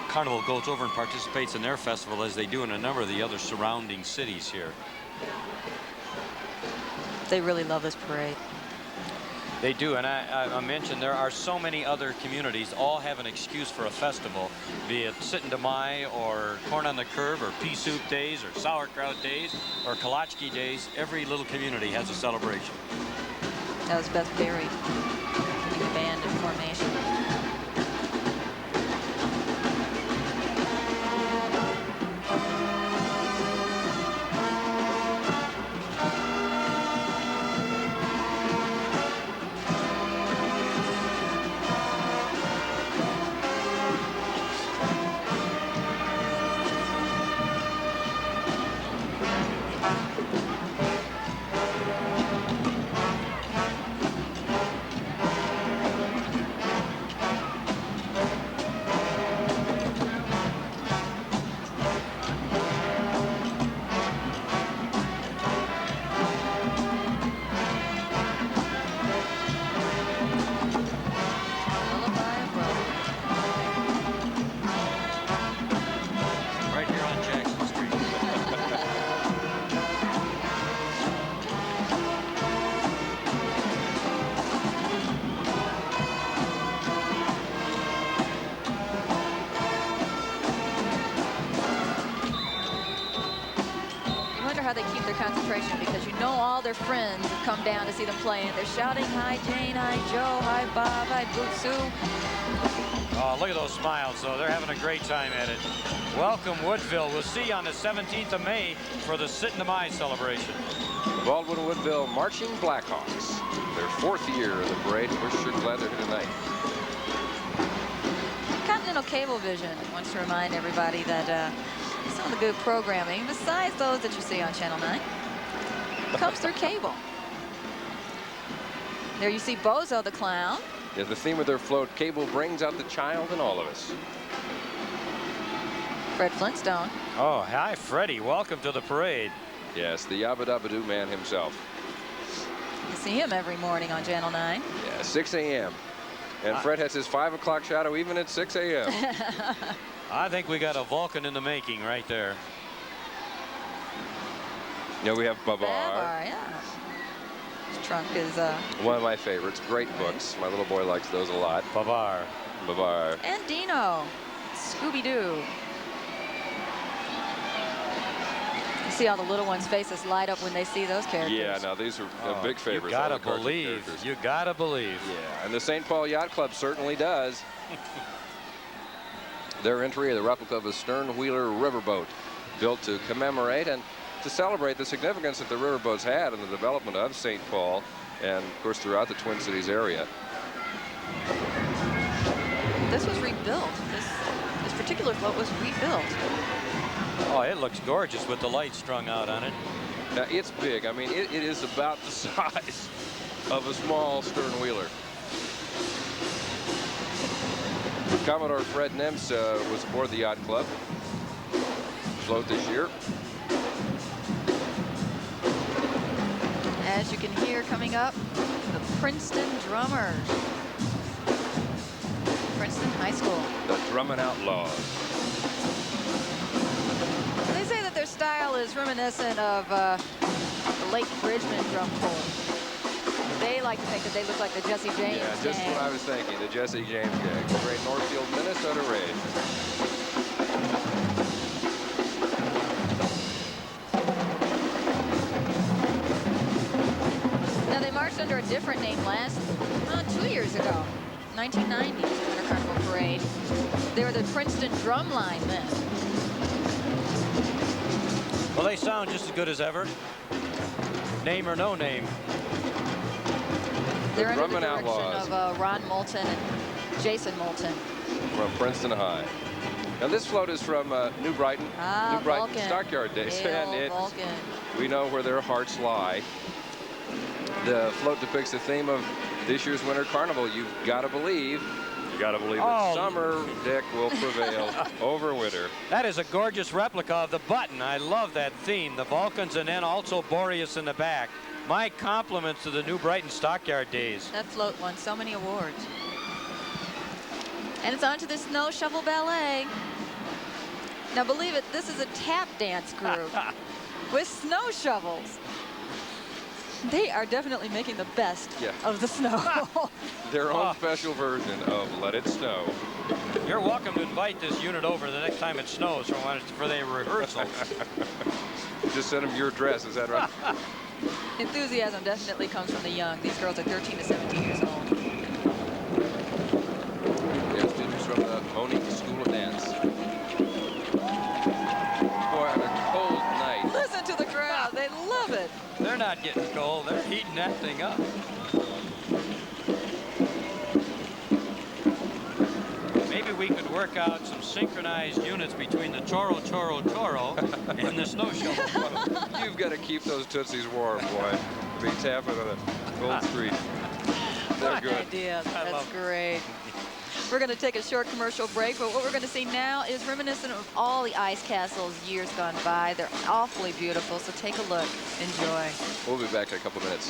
Carnival goes over and participates in their festival, as they do in a number of the other surrounding cities here. They really love this parade. They do, and I mentioned there are so many other communities all have an excuse for a festival, be it Sitten Mai or Corn on the Curb or Pea Soup Days or Sauerkraut Days or Kolachki Days. Every little community has a celebration. That was Beth Berry, the band in formation. How they keep their concentration, because you know all their friends have come down to see them play, and they're shouting, "Hi Jane, hi Joe, hi Bob, hi Bootsu." Oh, look at those smiles, though. They're having a great time at it. Welcome, Woodville. We'll see you on the 17th of May for the Sitten Mai celebration. Baldwin Woodville Marching Blackhawks. Their 4th year of the parade, and we're sure glad they're here tonight. Continental Cablevision wants to remind everybody that some of the good programming, besides those that you see on Channel 9, comes through cable. There you see Bozo the Clown. Yeah, the theme of their float, Cable brings out the child in all of us. Fred Flintstone. Oh, hi, Freddie. Welcome to the parade. Yes, the Yabba Dabba Doo man himself. You see him every morning on Channel 9. Yeah, 6 a.m. And Fred has his 5 o'clock shadow even at 6 a.m. I think we got a Vulcan in the making right there. Yeah, we have Babar. Yeah. His trunk is one of my favorites. Great books. My little boy likes those a lot. Babar. Babar. And Dino. Scooby-Doo. You see all the little ones' faces light up when they see those characters. Yeah, now these are big favorites. You gotta believe. You gotta believe. Yeah, and the St. Paul Yacht Club certainly does. Their entry of the replica of a stern-wheeler riverboat built to commemorate and to celebrate the significance that the riverboats had in the development of St. Paul and, of course, throughout the Twin Cities area. This was rebuilt. This particular float was rebuilt. Oh, it looks gorgeous with the light strung out on it. Now, it's big. I mean, it is about the size of a small stern-wheeler. Commodore Fred Nemse was aboard the Yacht Club float this year. As you can hear coming up, the Princeton Drummers. Princeton High School. The Drumming Outlaws. They say that their style is reminiscent of the Lake Bridgman drum corps. They like to think that they look like the Jesse James Yeah, just gang. what I was thinking, the Jesse James gang. The great Northfield, Minnesota raid. Now, they marched under a different name 2 years ago, 1990, the Winter Carnival Parade. They were the Princeton Drumline then. Well, they sound just as good as ever. Name or no name. They're under the Drumming direction Outlaws. of Ron Moulton and Jason Moulton. From Princeton High. Now, this float is from New Brighton. New Brighton Vulcan. Stockyard days. Hail Vulcan. We know where their hearts lie. The float depicts the theme of this year's Winter Carnival. You've got to believe. You got to believe that summer, Dick, will prevail over winter. That is a gorgeous replica of the button. I love that theme. The Vulcans and then also Boreas in the back. My compliments to the New Brighton Stockyard days. That float won so many awards. And it's on to the Snow Shovel Ballet. Now, believe it, this is a tap dance group with snow shovels. They are definitely making the best of the snow. Their own special version of Let It Snow. You're welcome to invite this unit over the next time it snows for their rehearsals. Just send them your address, is that right? Enthusiasm definitely comes from the young. These girls are 13 to 17 years old. Yeah, students from the Monique School of Dance. Boy, on a cold night. Listen to the crowd. They love it. They're not getting cold. They're heating that thing up. Maybe we could work out some synchronized units between the Choro and the snow shovel. You've got to keep those Tootsies warm, boy. Be tapping on a cold street. They're good. Good idea. That's great. We're going to take a short commercial break, but what we're going to see now is reminiscent of all the ice castles years gone by. They're awfully beautiful, so take a look. Enjoy. We'll be back in a couple minutes.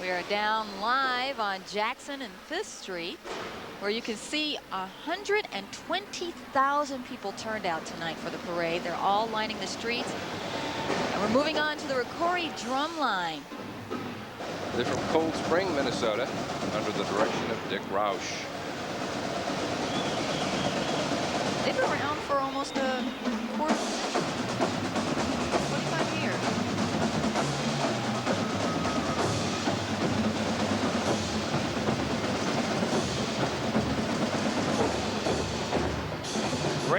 We are down live on Jackson and 5th Street, where you can see 120,000 people turned out tonight for the parade. They're all lining the streets. And we're moving on to the Ricori drum line. They're from Cold Spring, Minnesota, under the direction of Dick Roush. They've been around for almost a quarter, 25 years.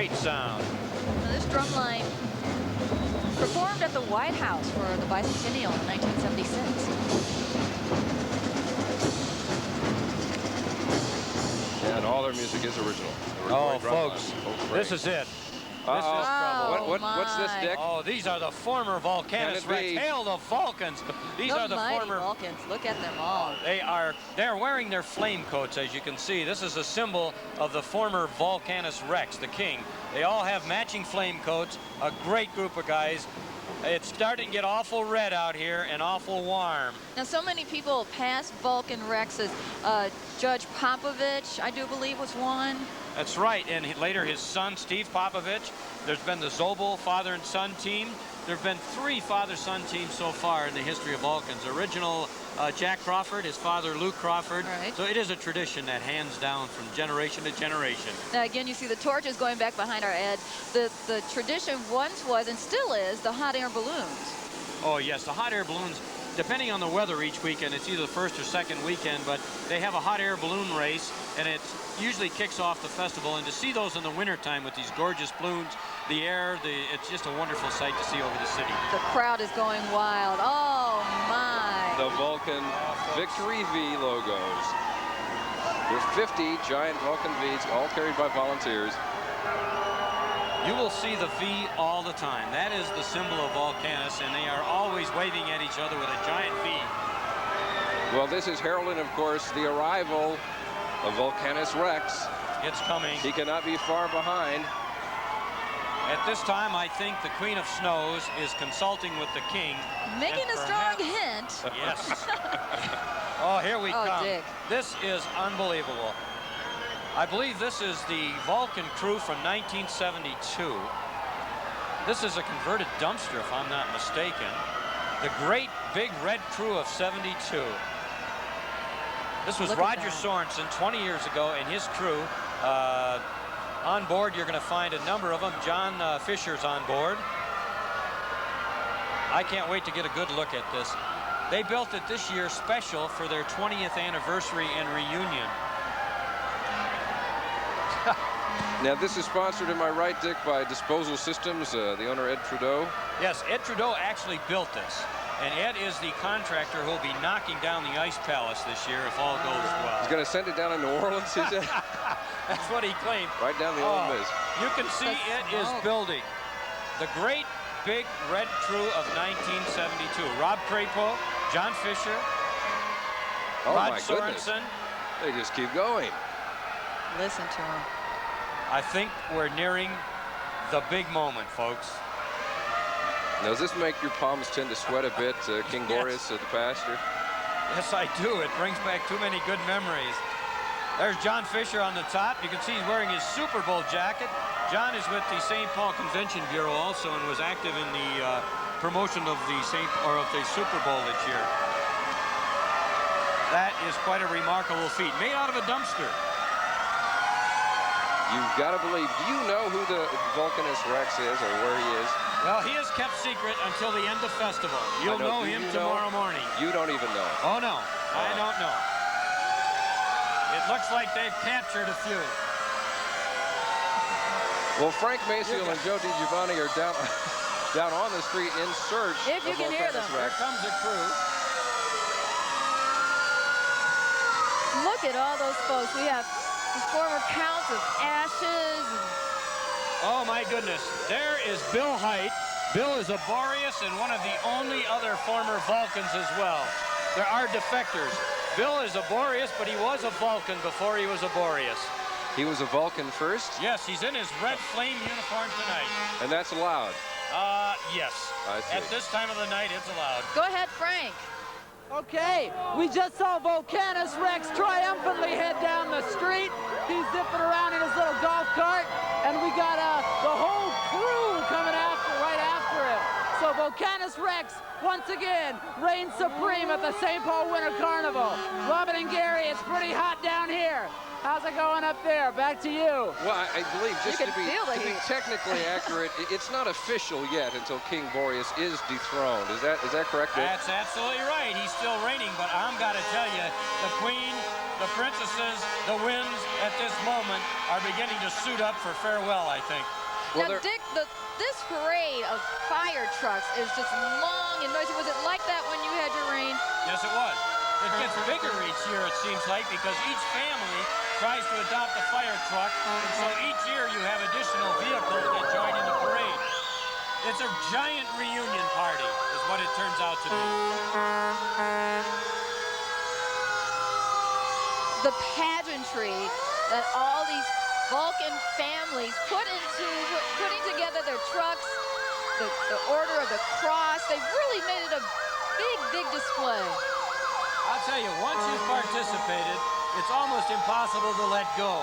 Great sound. Now, this drum line performed at the White House for the bicentennial in 1976. Yeah, and all their music is original. Oh, folks, this is it. This is trouble. What's this, Dick? Oh, these are the former Volcanus Rex. Hail the Vulcans. These are the former Vulcans. Look at them all. They're wearing their flame coats, as you can see. This is a symbol of the former Volcanus Rex, the king. They all have matching flame coats. A great group of guys. It's starting to get awful red out here and awful warm. Now, so many people passed Vulcan Rexes. Judge Popovich, I do believe, was one. That's right, and later his son, Steve Popovich. There's been the Zobel father and son team. There have been 3 father-son teams so far in the history of Vulcans. Original Jack Crawford, his father Luke Crawford. Right. So it is a tradition that hands down from generation to generation. Now, again, you see the torches going back behind our Ed. The tradition once was, and still is, the hot air balloons. Oh, yes, the hot air balloons, depending on the weather each weekend, it's either the first or second weekend, but they have a hot air balloon race, and it usually kicks off the festival. And to see those in the wintertime with these gorgeous balloons, the air, it's just a wonderful sight to see over the city. The crowd is going wild. Oh, my. The Vulcan Victory V logos. There's 50 giant Vulcan Vs, all carried by volunteers. You will see the V all the time. That is the symbol of Volcanus, and they are always waving at each other with a giant V. Well, this is heralding, of course, the arrival of Volcanus Rex. It's coming. He cannot be far behind. At this time, I think the Queen of Snows is consulting with the king. Making a strong hint. Yes. Oh, here we come. Dick. This is unbelievable. I believe this is the Vulcan crew from 1972. This is a converted dumpster, if I'm not mistaken. The great big red crew of 72. This was Roger Sorensen 20 years ago and his crew. On board, you're going to find a number of them. John Fisher's on board. I can't wait to get a good look at this. They built it this year special for their 20th anniversary and reunion. Now, this is sponsored, am I right, Dick, by Disposal Systems, the owner, Ed Trudeau? Yes, Ed Trudeau actually built this. And Ed is the contractor who will be knocking down the Ice Palace this year if all goes well. He's going to send it down to New Orleans, is it? That's what he claimed. Right down the old Miz. You can see it is building. The great big red crew of 1972. Rob Crapo, John Fisher, Rod Sorensen. They just keep going. Listen to him. I think we're nearing the big moment, folks. Now, does this make your palms tend to sweat a bit, King Boreas of the pasture? Yes, I do. It brings back too many good memories. There's John Fisher on the top. You can see he's wearing his Super Bowl jacket. John is with the St. Paul Convention Bureau also and was active in the promotion of the Super Bowl this year. That is quite a remarkable feat, made out of a dumpster. You've got to believe. Do you know who the Vulcanus Rex is or where he is? Well, he is kept secret until the end of festival. You'll know him tomorrow morning. You don't even know. Oh, no. I don't know. It looks like they've captured a few. Well, Frank Maciel and Joe DiGiovanni are down on the street in search of Volcanus Rex. If you can hear them. Here comes the crew. Look at all those folks. We have the former counts of ashes. Oh, my goodness. There is Bill Hite. Bill is a Boreas and one of the only other former Vulcans as well. There are defectors. Bill is a Boreas, but he was a Vulcan before he was a Boreas. He was a Vulcan first? Yes, he's in his red flame uniform tonight. And that's allowed? Yes. I see. At this time of the night, it's allowed. Go ahead, Frank. Okay, we just saw Volcanus Rex triumphantly head down the street. He's zipping around in his little golf cart, and we got the whole crew coming right after him. So Volcanus Rex, once again, reigns supreme at the St. Paul Winter Carnival. Robin and Gary, it's pretty hot down here. How's it going up there? Back to you. Well, I believe, just to be technically accurate, it's not official yet until King Boreas is dethroned. Is that correct, Dick? That's absolutely right. He's still reigning, but I'm got to tell you, the Queen the princesses, the winds at this moment are beginning to suit up for farewell, I think. Now, Dick, this parade of fire trucks is just long and noisy. Was it like that when you had your reign? Yes, it was. It gets bigger each year, it seems like, because each family tries to adopt a fire truck, and so each year you have additional vehicles that join in the parade. It's a giant reunion party, is what it turns out to be. The pageantry that all these Vulcan families put into putting together their trucks, the order of the cross, they've really made it a big display. I'll tell you, once you've participated, it's almost impossible to let go.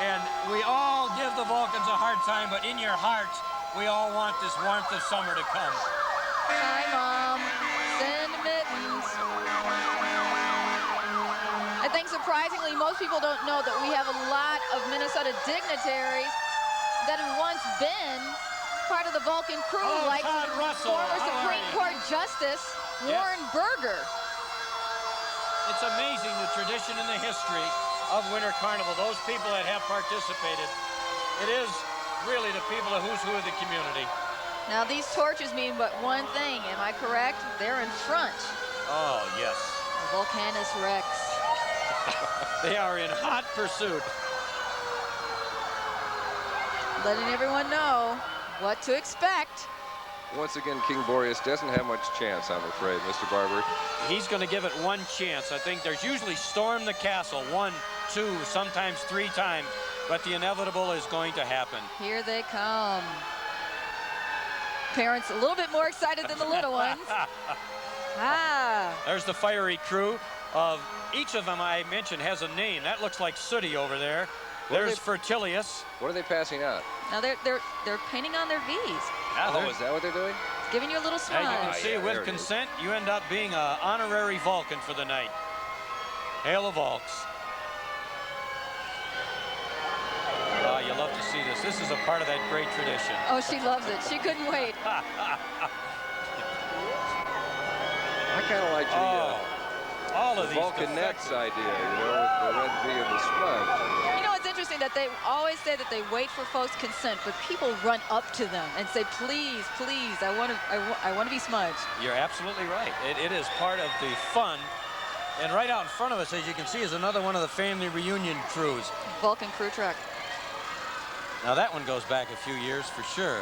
And we all give the Vulcans a hard time, but in your hearts, we all want this warmth of summer to come. Hi, Mom. Send mittens. I think surprisingly, most people don't know that we have a lot of Minnesota dignitaries that have once been part of the Vulcan crew, like Todd Russell. former Supreme Court Justice Warren Burger. It's amazing the tradition and the history of Winter Carnival, those people that have participated. It is really the people of who's who of the community. Now, these torches mean but one thing, am I correct? They're in front. Oh, yes. The Vulcanus Rex. They are in hot pursuit. Letting everyone know what to expect. Once again, King Boreas doesn't have much chance, I'm afraid, Mr. Barber. He's going to give it one chance. I think there's usually storm the castle 1, 2, sometimes 3 times, but the inevitable is going to happen. Here they come. Parents a little bit more excited than the little ones. There's the fiery crew of each of them I mentioned has a name. That looks like Sooty over there. There's Fertilius. What are they passing out? Now they're painting on their V's. Oh, is that what they're doing? It's giving you a little smile. As you can see, with consent, you end up being an honorary Vulcan for the night. Hail the Vulks. Oh, you love to see this. This is a part of that great tradition. Oh, she loves it. She couldn't wait. I kind of like the Vulcanettes idea, you know, with the red V and the smudge. You know, it's interesting that they always say that they wait for folks' consent, but people run up to them and say, please, please, I want to be smudged. You're absolutely right. It is part of the fun. And right out in front of us, as you can see, is another one of the family reunion crews. Vulcan crew truck. Now that one goes back a few years for sure.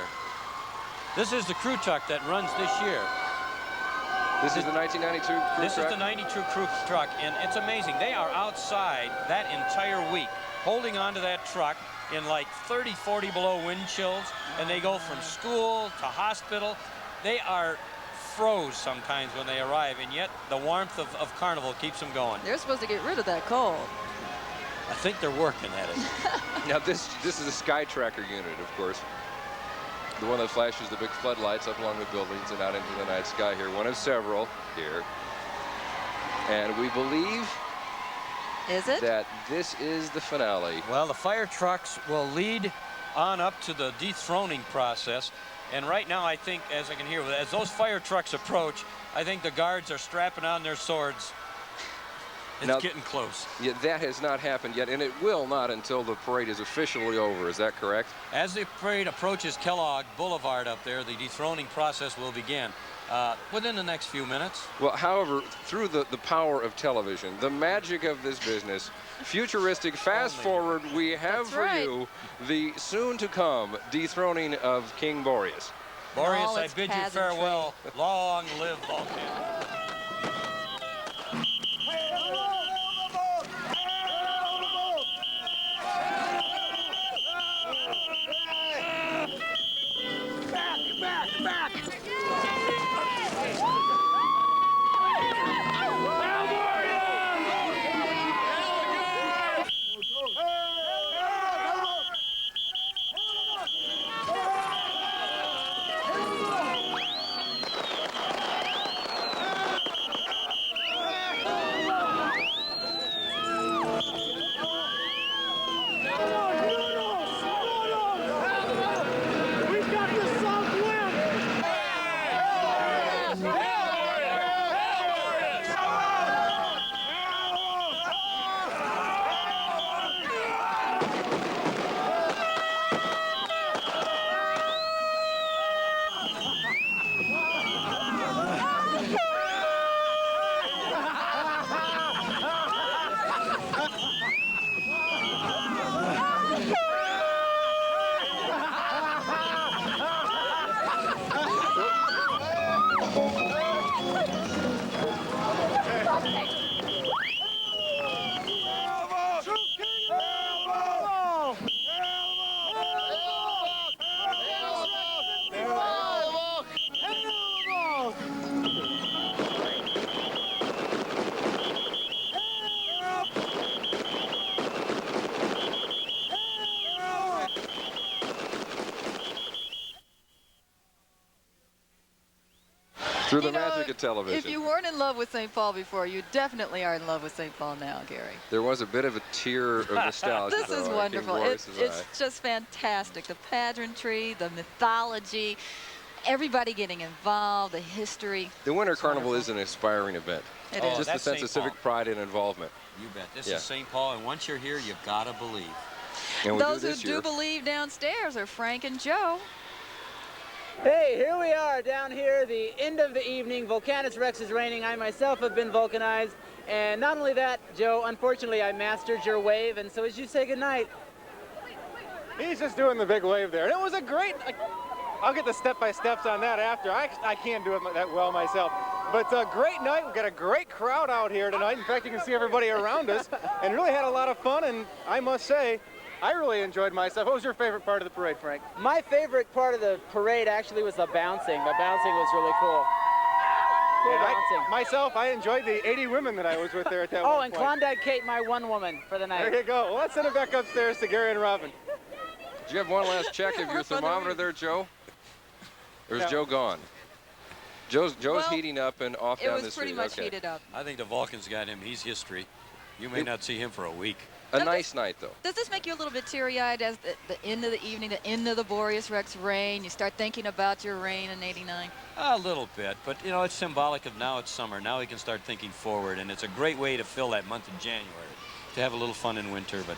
This is the crew truck that runs this year. This is the 1992 crew truck? This is the 92 crew truck, and it's amazing. They are outside that entire week, holding onto that truck in like 30, 40 below wind chills, and they go from school to hospital. They are froze sometimes when they arrive, and yet the warmth of Carnival keeps them going. They're supposed to get rid of that cold. I think they're working at it. Now this is a Sky Tracker unit, of course. The one that flashes the big floodlights up along the buildings and out into the night sky here. One of several here. And we believe that this is the finale. Well, the fire trucks will lead on up to the dethroning process. And right now, I think, as I can hear, as those fire trucks approach, I think the guards are strapping on their swords. It's getting close. Yeah, that has not happened yet, and it will not until the parade is officially over. Is that correct? As the parade approaches Kellogg Boulevard up there, the dethroning process will begin within the next few minutes. Well, however, through the power of television, the magic of this business, futuristic fast forward, we have for you the soon-to-come dethroning of King Boreas. Boreas, I bid you farewell. Long live Vulcan. Through the magic of television. If you weren't in love with St. Paul before, you definitely are in love with St. Paul now, Gary. There was a bit of a tear of nostalgia. This is wonderful. It's just fantastic. The pageantry, the mythology, everybody getting involved, the history. The Winter Carnival is an inspiring event. It is. Just the sense of civic pride and involvement. You bet. This is St. Paul, and once you're here, you've got to believe. And those who do believe downstairs are Frank and Joe. Hey, here we are down here, the end of the evening. Volcanus Rex is raining. I myself have been vulcanized. And not only that, Joe, unfortunately, I mastered your wave. And so as you say goodnight. He's just doing the big wave there. And it was a great, I'll get the step-by-steps on that after. I can't do it that well myself. But a great night. We've got a great crowd out here tonight. In fact, you can see everybody around us. And really had a lot of fun. And I must say, I really enjoyed myself. What was your favorite part of the parade, Frank? My favorite part of the parade actually was the bouncing. The bouncing was really cool. Myself, I enjoyed the 80 women that I was with there at that one point. Oh, and Klondike Kate, my one woman for the night. There you go. Well, let's send it back upstairs to Gary and Robin. Did you have one last check of your thermometer there, Joe? Or is Joe gone? Joe's heating up and off down the street. It was pretty much heated up. I think the Vulcans got him. He's history. You may not see him for a week. A nice night, though. Does this make you a little bit teary-eyed as the end of the evening, the end of the Boreas Rex rain? You start thinking about your rain in '89? A little bit, but you know, it's symbolic of now it's summer. Now we can start thinking forward, and it's a great way to fill that month of January, to have a little fun in winter. But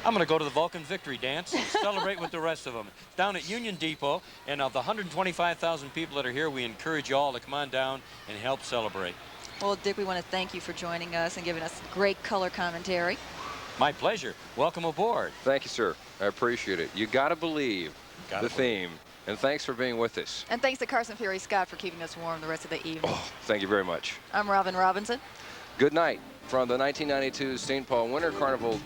I'm going to go to the Vulcan Victory Dance and celebrate with the rest of them. Down at Union Depot, and of the 125,000 people that are here, we encourage you all to come on down and help celebrate. Well, Dick, we want to thank you for joining us and giving us great color commentary. My pleasure. Welcome aboard. Thank you, sir. I appreciate it. You got to believe the theme. And thanks for being with us. And thanks to Carson Fury Scott for keeping us warm the rest of the evening. Oh, thank you very much. I'm Robyne Robinson. Good night from the 1992 St. Paul Winter Carnival.